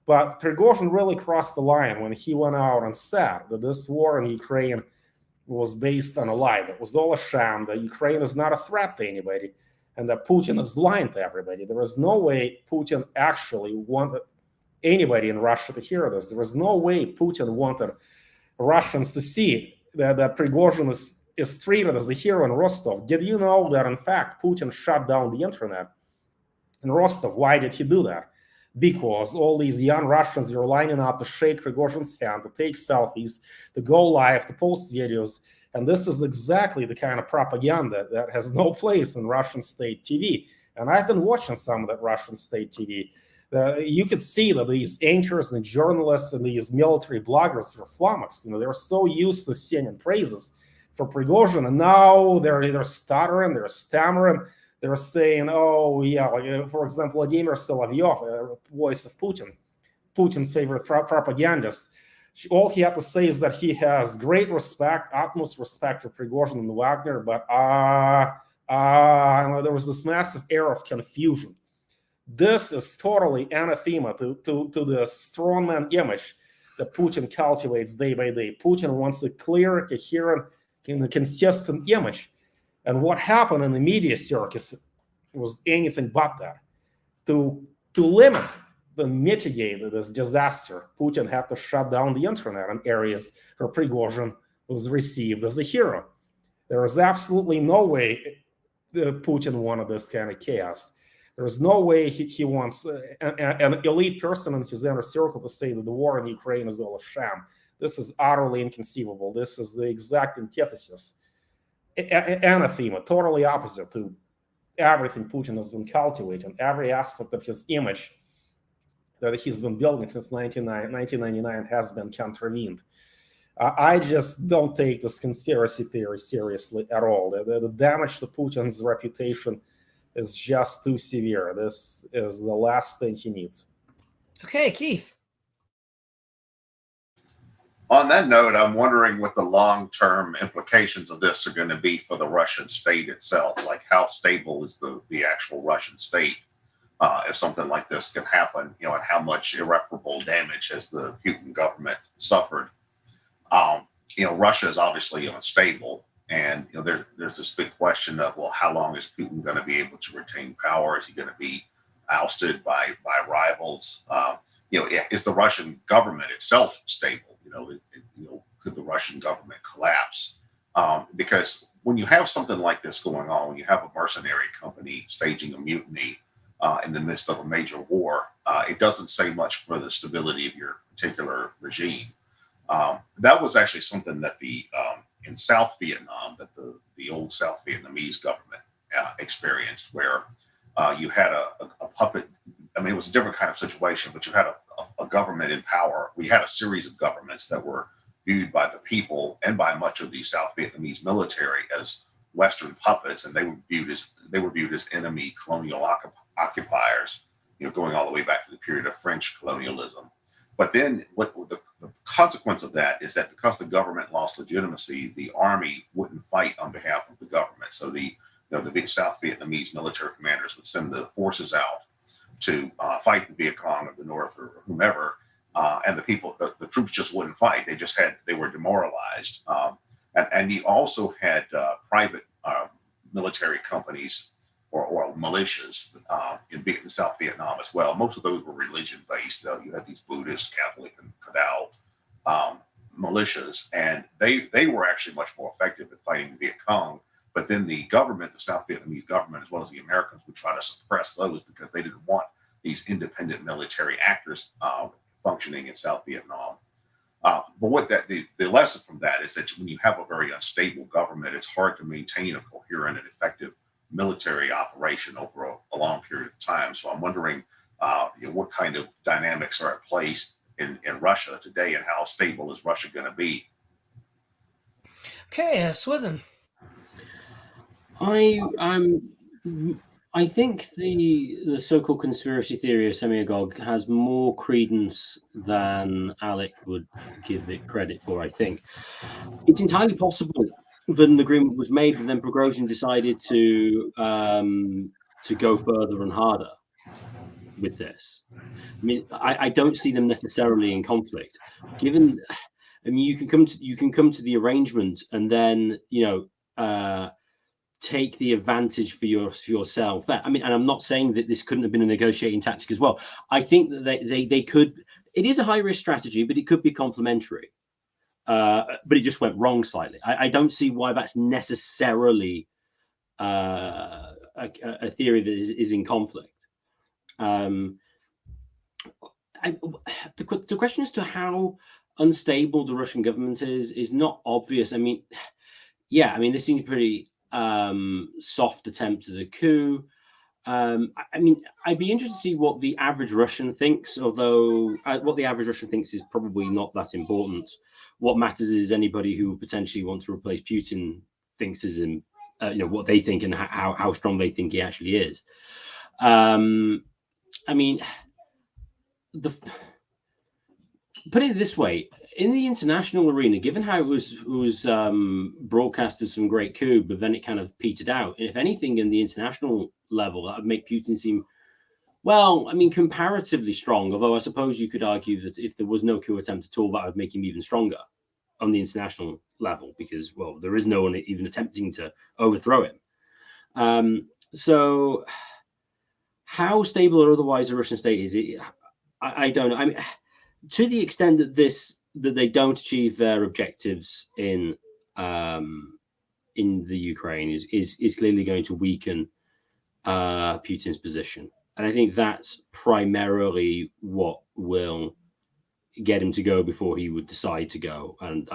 but Prigozhin really crossed the line when he went out and said that this war in Ukraine was based on a lie. That was all a sham, that Ukraine is not a threat to anybody, and that Putin is lying to everybody. There is no way Putin actually wanted anybody in Russia to hear this. There is no way Putin wanted Russians to see that Prigozhin is treated as a hero in Rostov. Did you know that, in fact, Putin shut down the internet in Rostov? Why did he do that? Because all these young Russians were lining up to shake Prigozhin's hand, to take selfies, to go live, to post videos. And this is exactly the kind of propaganda that has no place in Russian state TV. And I've been watching some of that Russian state TV. You could see that these anchors and journalists and these military bloggers were flummoxed. They were so used to singing praises for Prigozhin, and now they're either stuttering, they're stammering. They were saying, oh, yeah, like, for example, Vladimir Solovyov, voice of Putin, Putin's favorite propagandist. All he had to say is that he has great respect, utmost respect for Prigozhin and Wagner, but there was this massive air of confusion. This is totally anathema to the strongman image that Putin cultivates day by day. Putin wants a clear, coherent, consistent image. And what happened in the media circus was anything but that. To limit and mitigate this disaster, Putin had to shut down the internet in areas where Prigozhin was received as a hero. There was absolutely no way Putin wanted this kind of chaos. There is no way he wants an elite person in his inner circle to say that the war in Ukraine is all a sham. This is utterly inconceivable. This is the exact antithesis, anathema, totally opposite to everything Putin has been cultivating, every aspect of his image that he's been building since 1999 has been contravened. I just don't take this conspiracy theory seriously at all. The damage to Putin's reputation is just too severe. This is the last thing he needs. Okay, Keith. On that note, I'm wondering what the long-term implications of this are going to be for the Russian state itself. Like, how stable is the actual Russian state if something like this can happen? And how much irreparable damage has the Putin government suffered? Russia is obviously unstable, and there's this big question of, well, how long is Putin going to be able to retain power? Is he going to be ousted by rivals? Is the Russian government itself stable? Could the Russian government collapse? Because when you have something like this going on, when you have a mercenary company staging a mutiny in the midst of a major war, it doesn't say much for the stability of your particular regime. That was actually something that in South Vietnam, that the old South Vietnamese government experienced, where you had a puppet. I mean, it was a different kind of situation, but you had a government in power. We had a series of governments that were viewed by the people and by much of the South Vietnamese military as Western puppets, and they were viewed as enemy colonial occupiers, going all the way back to the period of French colonialism. But then what the consequence of that is that because the government lost legitimacy, the army wouldn't fight on behalf of the government. So the big South Vietnamese military commanders would send the forces out to fight the Viet Cong of the North or whomever, and the troops just wouldn't fight. They were demoralized, and he also had private military companies or militias in South Vietnam as well. Most of those were religion based. You had these Buddhist, Catholic, and Cadao militias, and they were actually much more effective at fighting the Viet Cong. But then the government, the South Vietnamese government, as well as the Americans, would try to suppress those because they didn't want these independent military actors functioning in South Vietnam. But what the lesson from that is that when you have a very unstable government, it's hard to maintain a coherent and effective military operation over a long period of time. So I'm wondering what kind of dynamics are at place in Russia today, and how stable is Russia going to be? Okay, Swithin. I think the so-called conspiracy theory of Semiagog has more credence than Alec would give it credit for. I think it's entirely possible that an agreement was made, but then Prigozhin decided to go further and harder with this. I mean, I don't see them necessarily in conflict. Given, I mean, you can come to the arrangement and then take the advantage for yourself. I mean, and I'm not saying that this couldn't have been a negotiating tactic as well. I think that they could. It is a high risk strategy, but it could be complementary. But it just went wrong slightly. I don't see why that's necessarily a theory that is in conflict. The question as to how unstable the Russian government is not obvious. I mean, this seems pretty soft attempt at a coup. I mean, I'd be interested to see what the average Russian thinks, although what the average Russian thinks is probably not that important. What matters is anybody who potentially wants to replace Putin thinks is in, what they think and how strong they think he actually is. I mean, putting it this way, in the international arena, given how it was broadcast as some great coup, but then it kind of petered out. And if anything, in the international level, that would make Putin seem, well, I mean, comparatively strong. Although I suppose you could argue that if there was no coup attempt at all, that would make him even stronger on the international level, because, well, there is no one even attempting to overthrow him. So how stable or otherwise the Russian state is, I don't know. I mean, to the extent that they don't achieve their objectives in the Ukraine is clearly going to weaken Putin's position, and I think that's primarily what will get him to go before he would decide to go. And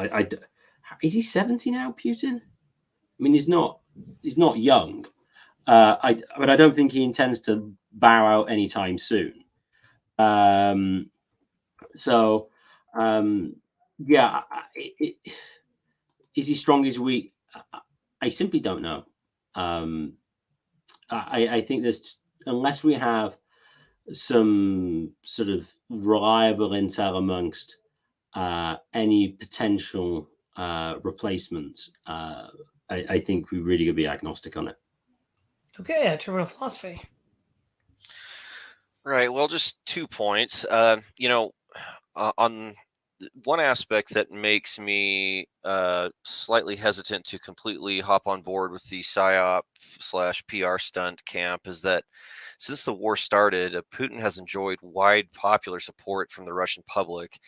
is he 70 now, Putin? I mean, he's not young, but I don't think he intends to bow out anytime soon. Is he strong? Is weak? I simply don't know. I think there's, unless we have some sort of reliable intel amongst any potential replacements, I think we're really going to be agnostic on it. Okay, terminal philosophy. Right. Well, just 2 points. On one aspect that makes me slightly hesitant to completely hop on board with the PSYOP/PR stunt camp is that since the war started, Putin has enjoyed wide popular support from the Russian public,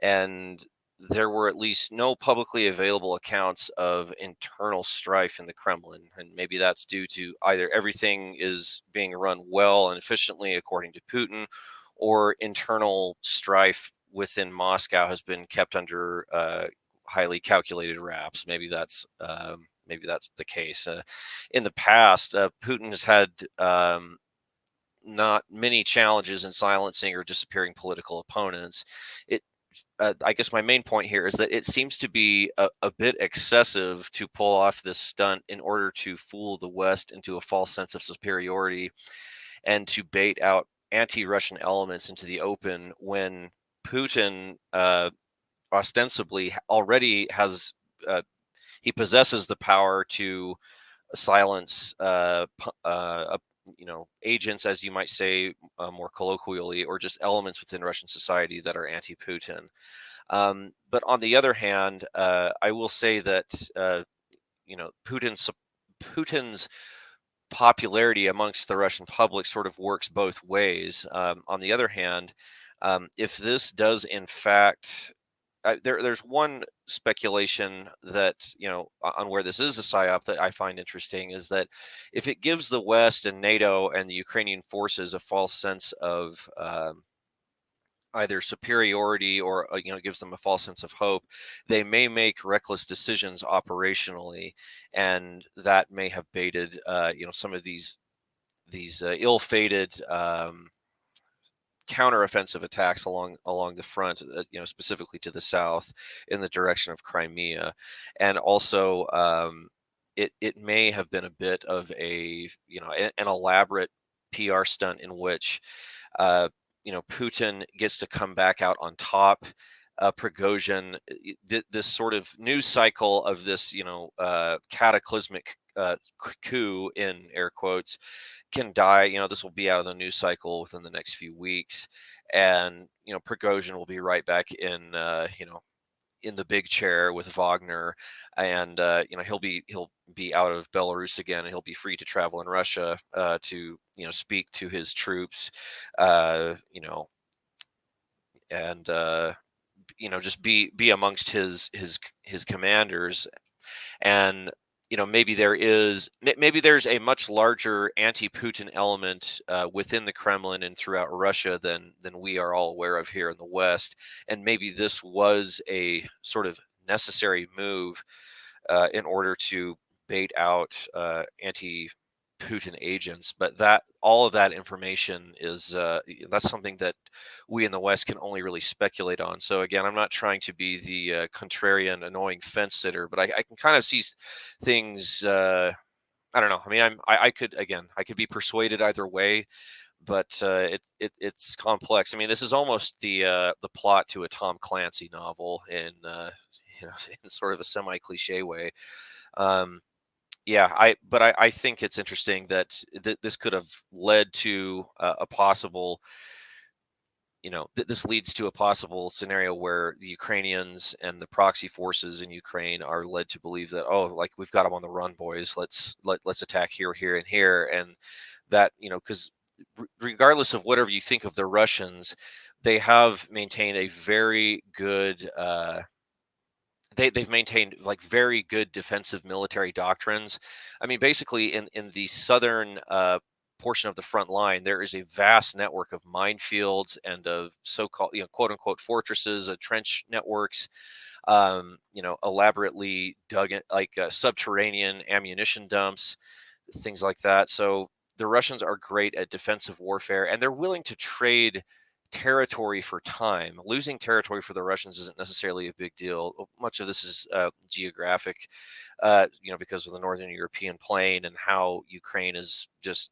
and there were at least no publicly available accounts of internal strife in the Kremlin. And maybe that's due to either everything is being run well and efficiently according to Putin, or internal strife within Moscow has been kept under highly calculated wraps. Maybe that's the case. In the past, Putin has had not many challenges in silencing or disappearing political opponents. I guess my main point here is that it seems to be a bit excessive to pull off this stunt in order to fool the West into a false sense of superiority and to bait out anti-Russian elements into the open when Putin ostensibly already has he possesses the power to silence agents, as you might say more colloquially, or just elements within Russian society that are anti-Putin. But on the other hand, I will say that Putin's popularity amongst the Russian public sort of works both ways. On the other hand, if this does in fact, there's one speculation that on where this is a psyop that I find interesting, is that if it gives the West and NATO and the Ukrainian forces a false sense of either superiority, or gives them a false sense of hope, they may make reckless decisions operationally, and that may have baited some of these ill-fated counteroffensive attacks along the front, specifically to the south in the direction of Crimea. And also it may have been a bit of an elaborate PR stunt in which Putin gets to come back out on top. Prigozhin, this sort of news cycle of this, cataclysmic coup, in air quotes, can die. This will be out of the news cycle within the next few weeks, and Prigozhin will be right back in, in the big chair with Wagner, and he'll be out of Belarus again, and he'll be free to travel in Russia to speak to his troops, and just be amongst his commanders. And maybe there's a much larger anti-Putin element within the Kremlin and throughout Russia than we are all aware of here in the West. And maybe this was a sort of necessary move in order to bait out anti-Putin agents. But all of that information is that's something that we in the West can only really speculate on. So again, I'm not trying to be the contrarian, annoying fence sitter, but I can kind of see things. I don't know. I mean, I could be persuaded either way, but it's complex. I mean, this is almost the plot to a Tom Clancy novel in in sort of a semi-cliche way. I think it's interesting that this could have led to a possible, this leads to a possible scenario where the Ukrainians and the proxy forces in Ukraine are led to believe that, oh, like, we've got them on the run, boys. Let's attack here, and here, and that, because regardless of whatever you think of the Russians, they have maintained a very good. They've maintained like very good defensive military doctrines. I mean, basically in the southern portion of the front line, there is a vast network of minefields and of so-called, quote unquote fortresses, trench networks, elaborately dug in, like subterranean ammunition dumps, things like that. So the Russians are great at defensive warfare, and they're willing to trade territory for time. Losing territory for the Russians isn't necessarily a big deal. Much of this is geographic, because of the northern European plain and how Ukraine is just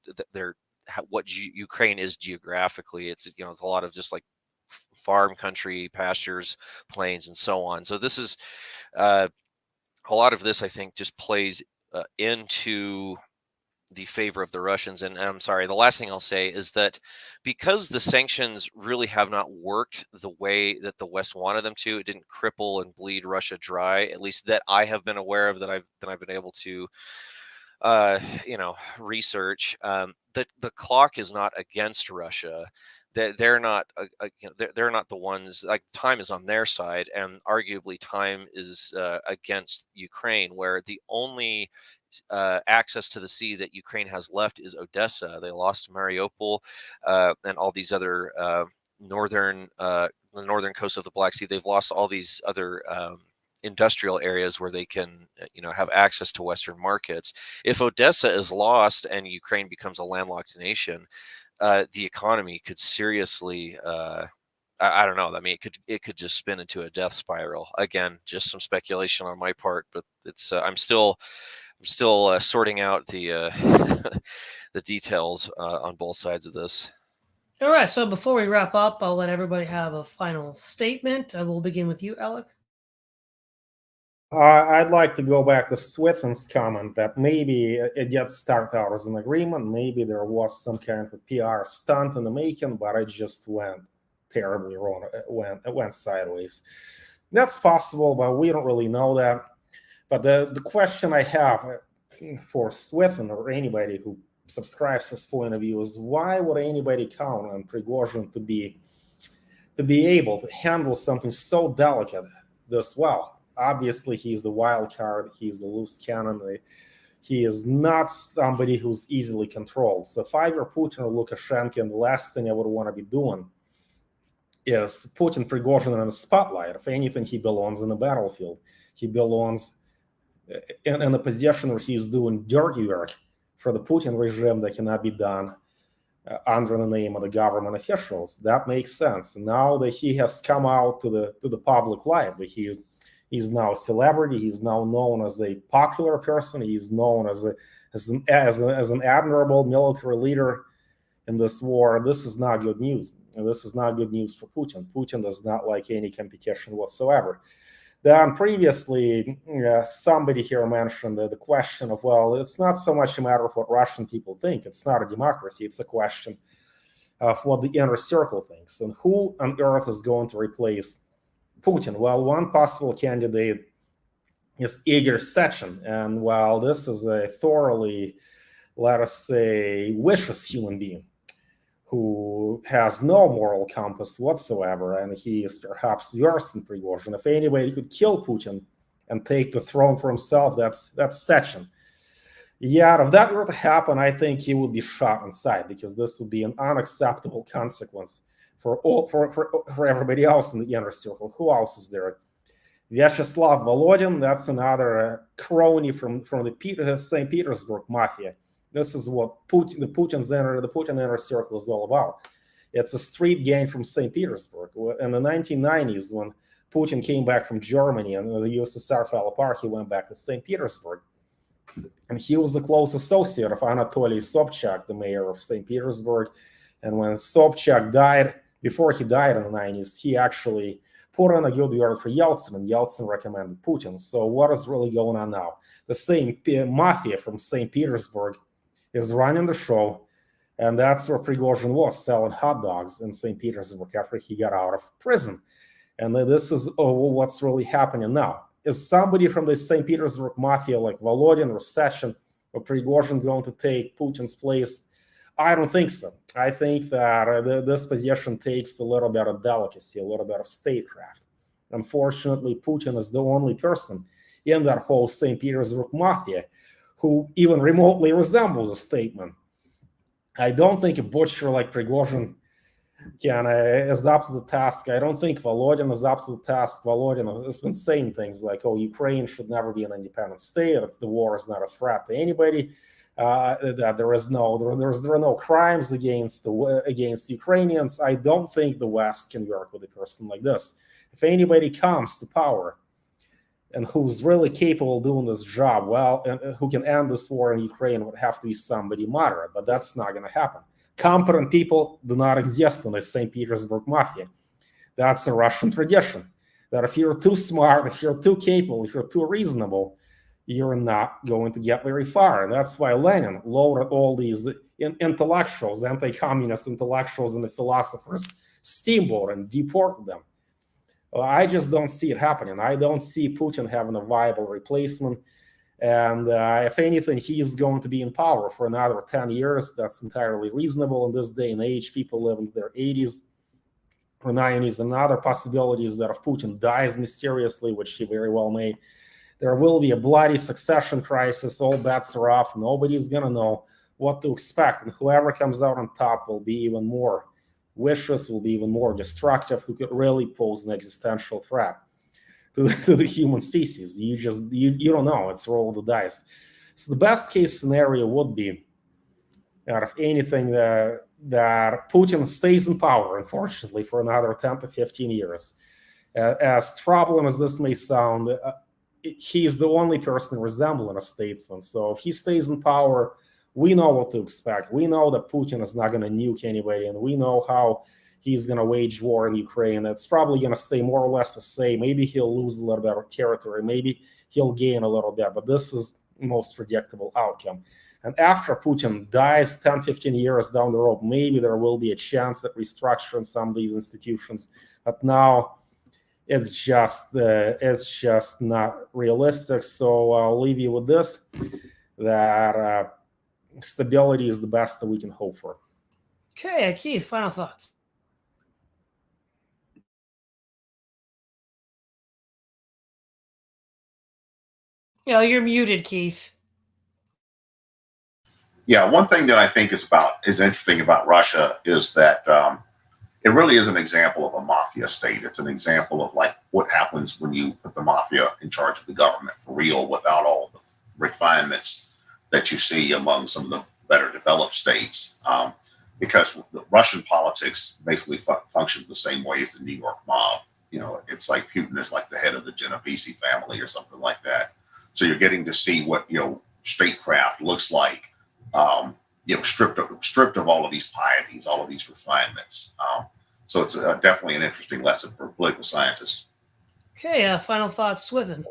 Ukraine is geographically. It's it's a lot of just like farm country, pastures, plains, and so on. So this is a lot of this, I think, just plays into the favor of the Russians. And I'm sorry, the last thing I'll say is that because the sanctions really have not worked the way that the West wanted them to, it didn't cripple and bleed Russia dry, at least that I have been aware of, that I've been able to research. That the clock is not against Russia. They're not they're not the ones, like, time is on their side, and arguably time is against Ukraine, where the only access to the sea that Ukraine has left is Odessa. They lost Mariupol and all these other the northern coast of the Black Sea. They've lost all these other industrial areas where they can have access to Western markets. If Odessa is lost and Ukraine becomes a landlocked nation, the economy could seriously I don't know. I mean, it could just spin into a death spiral. Again, just some speculation on my part, but it's I'm still sorting out the the details on both sides of this. All right. So before we wrap up, I'll let everybody have a final statement. We'll begin with you, Alec. I'd like to go back to Swithin's comment that maybe it did start out as an agreement. Maybe there was some kind of a PR stunt in the making, but it just went terribly wrong. It went sideways. That's possible, but we don't really know that. But the question I have for Swithin or anybody who subscribes to this point of view is, why would anybody count on Prigozhin to be able to handle something so delicate this well? Obviously, he's the wild card. He's the loose cannon. He is not somebody who's easily controlled. So if I were Putin or Lukashenko, the last thing I would want to be doing is putting Prigozhin in the spotlight. If anything, he belongs in the battlefield. He belongs in a position where he's doing dirty work for the Putin regime that cannot be done under the name of the government officials. That makes sense. Now that he has come out to the public light, that he's now a celebrity. He's now known as a popular person. He's known as an admirable military leader in this war. This is not good news. And this is not good news for Putin. Putin does not like any competition whatsoever. Then previously, somebody here mentioned the question of, well, it's not so much a matter of what Russian people think. It's not a democracy. It's a question of what the inner circle thinks. And who on earth is going to replace Putin? Well, one possible candidate is Igor Sechin. And while this is a thoroughly, let us say, vicious human being who has no moral compass whatsoever, and he is perhaps worse than Prigozhin, if anybody could kill Putin and take the throne for himself, that's Sechin. Yeah, if that were to happen, I think he would be shot on sight, because this would be an unacceptable consequence for everybody else in the inner circle. Who else is there? Vyacheslav Volodin, that's another crony from the St. Petersburg mafia. This is what the Putin inner circle is all about. It's a street gang from St. Petersburg. In the 1990s, when Putin came back from Germany and the USSR fell apart, he went back to St. Petersburg. And he was a close associate of Anatoly Sobchak, the mayor of St. Petersburg. And when Sobchak died, before he died in the 90s, he actually put on a good word for Yeltsin, and Yeltsin recommended Putin. So what is really going on now? The same mafia from St. Petersburg is running the show, and that's where Prigozhin was, selling hot dogs in St. Petersburg after he got out of prison. And this is what's really happening now. Is somebody from the St. Petersburg mafia like Volodin or Sechin or Prigozhin going to take Putin's place? I don't think so. I think that this position takes a little bit of delicacy, a little bit of statecraft. Unfortunately, Putin is the only person in that whole St. Petersburg mafia who even remotely resembles a statement. I don't think a butcher like Prigozhin is up to the task. I don't think Volodin is up to the task. Volodin has been saying things like, "Oh, Ukraine should never be an independent state. That's the war is not a threat to anybody. That there are no crimes against Ukrainians." I don't think the West can work with a person like this. If anybody comes to power and who's really capable of doing this job well, and who can end this war in Ukraine, would have to be somebody moderate, but that's not going to happen. Competent people do not exist in the St. Petersburg mafia. That's a Russian tradition, that if you're too smart, if you're too capable, if you're too reasonable, you're not going to get very far. And that's why Lenin loaded all these intellectuals, anti-communist intellectuals and the philosophers, steamboat and deported them. I just don't see it happening. I don't see Putin having a viable replacement. And if anything, he's going to be in power for another 10 years. That's entirely reasonable in this day and age. People live in their 80s or 90s. Another possibility is that if Putin dies mysteriously, which he very well may, there will be a bloody succession crisis. All bets are off. Nobody's going to know what to expect. And whoever comes out on top will be even more vicious, will be even more destructive, who could really pose an existential threat to the human species. You don't know. It's a roll of the dice. So the best case scenario would be that if anything, that Putin stays in power, unfortunately, for another 10 to 15 years. As troubling as this may sound, he's the only person resembling a statesman. So if he stays in power, we know what to expect. We know that Putin is not going to nuke anybody, and we know how he's going to wage war in Ukraine. It's probably going to stay more or less the same. Maybe he'll lose a little bit of territory. Maybe he'll gain a little bit, but this is the most predictable outcome. And after Putin dies 10, 15 years down the road, maybe there will be a chance that restructuring some of these institutions. But now it's just not realistic. So I'll leave you with this, that stability is the best that we can hope for. Okay, Keith, final thoughts. You're muted, Keith. Yeah, one thing that I think is interesting about Russia is that it really is an example of a mafia state. It's an example of like what happens when you put the mafia in charge of the government for real, without all the refinements that you see among some of the better developed states. Because the Russian politics basically functions the same way as the New York mob. It's like Putin is like the head of the Genovese family or something like that. So you're getting to see what statecraft looks like. Stripped of all of these pieties, all of these refinements. So it's definitely an interesting lesson for political scientists. Okay, final thoughts, Swithin.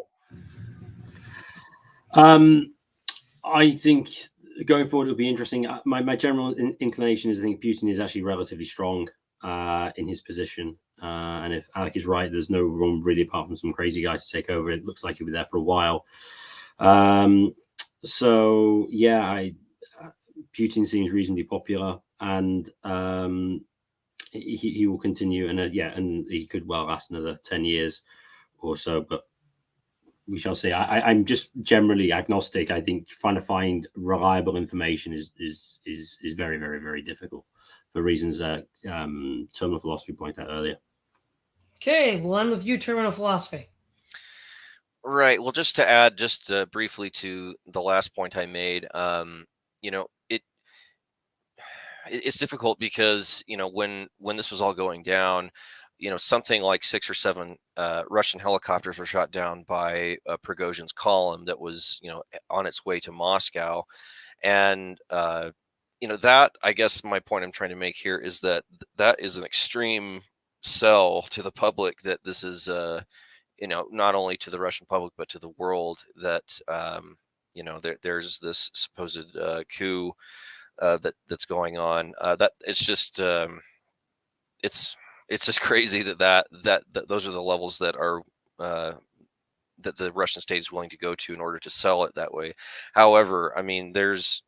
I think going forward it'll be interesting. My general inclination is I think Putin is actually relatively strong in his position. And if Alec is right, there's no room really apart from some crazy guys to take over. It looks like he'll be there for a while. So yeah, Putin seems reasonably popular, and he will continue, and and he could well last another 10 years or so, but we shall see. I'm just generally agnostic. I think trying to find reliable information is very, very, very difficult for reasons terminal philosophy pointed out earlier. Okay, we'll end with you, terminal philosophy. Right. Well, just to add briefly to the last point I made, it's difficult because when this was all going down, something like 6 or 7 Russian helicopters were shot down by Prigozhin's column that was on its way to Moscow, and that, I guess my point I'm trying to make here is that is an extreme sell to the public, that this is not only to the Russian public but to the world, that there's this supposed coup that's going on. That it's just crazy that those are the levels that are that the Russian state is willing to go to in order to sell it that way. However, I mean, there's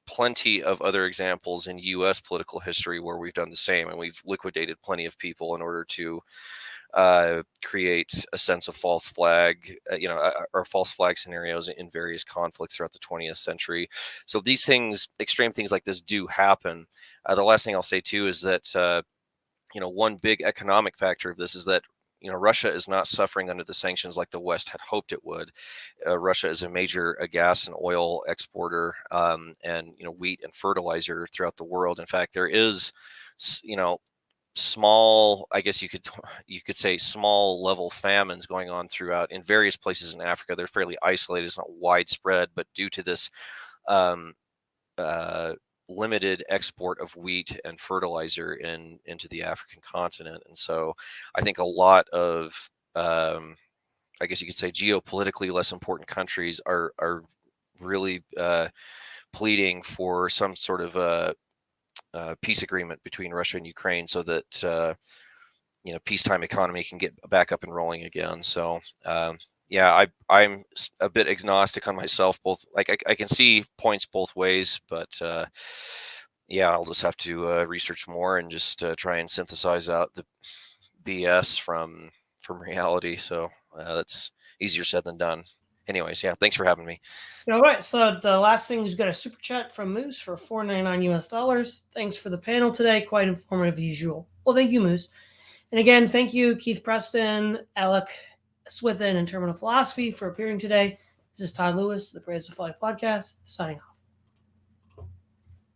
plenty of other examples in U.S. political history where we've done the same, and we've liquidated plenty of people in order to create a sense of false flag, or false flag scenarios in various conflicts throughout the 20th century. So these things, extreme things like this, do happen. The last thing I'll say too is that one big economic factor of this is that Russia is not suffering under the sanctions like the West had hoped it would. Russia is a major gas and oil exporter, and wheat and fertilizer throughout the world. In fact, there is small, I guess you could say, small level famines going on throughout in various places in Africa. They're fairly isolated, it's not widespread, but due to this limited export of wheat and fertilizer into the African continent. And so I think a lot of I guess you could say geopolitically less important countries are really pleading for some sort of peace agreement between Russia and Ukraine, so that peacetime economy can get back up and rolling again. So I'm a bit agnostic on myself. Both, like I can see points both ways, but I'll just have to research more and just try and synthesize out the BS from reality. So that's easier said than done. Anyways, thanks for having me. All right, so the last thing, we've got a super chat from Moose for $4.99 US. Thanks for the panel today. Quite informative as usual. Well, thank you, Moose. And again, thank you, Keith Preston, Alec Swithin, and Terminal Philosophy for appearing today. This is Todd Lewis, the Praise of Flight podcast, signing off.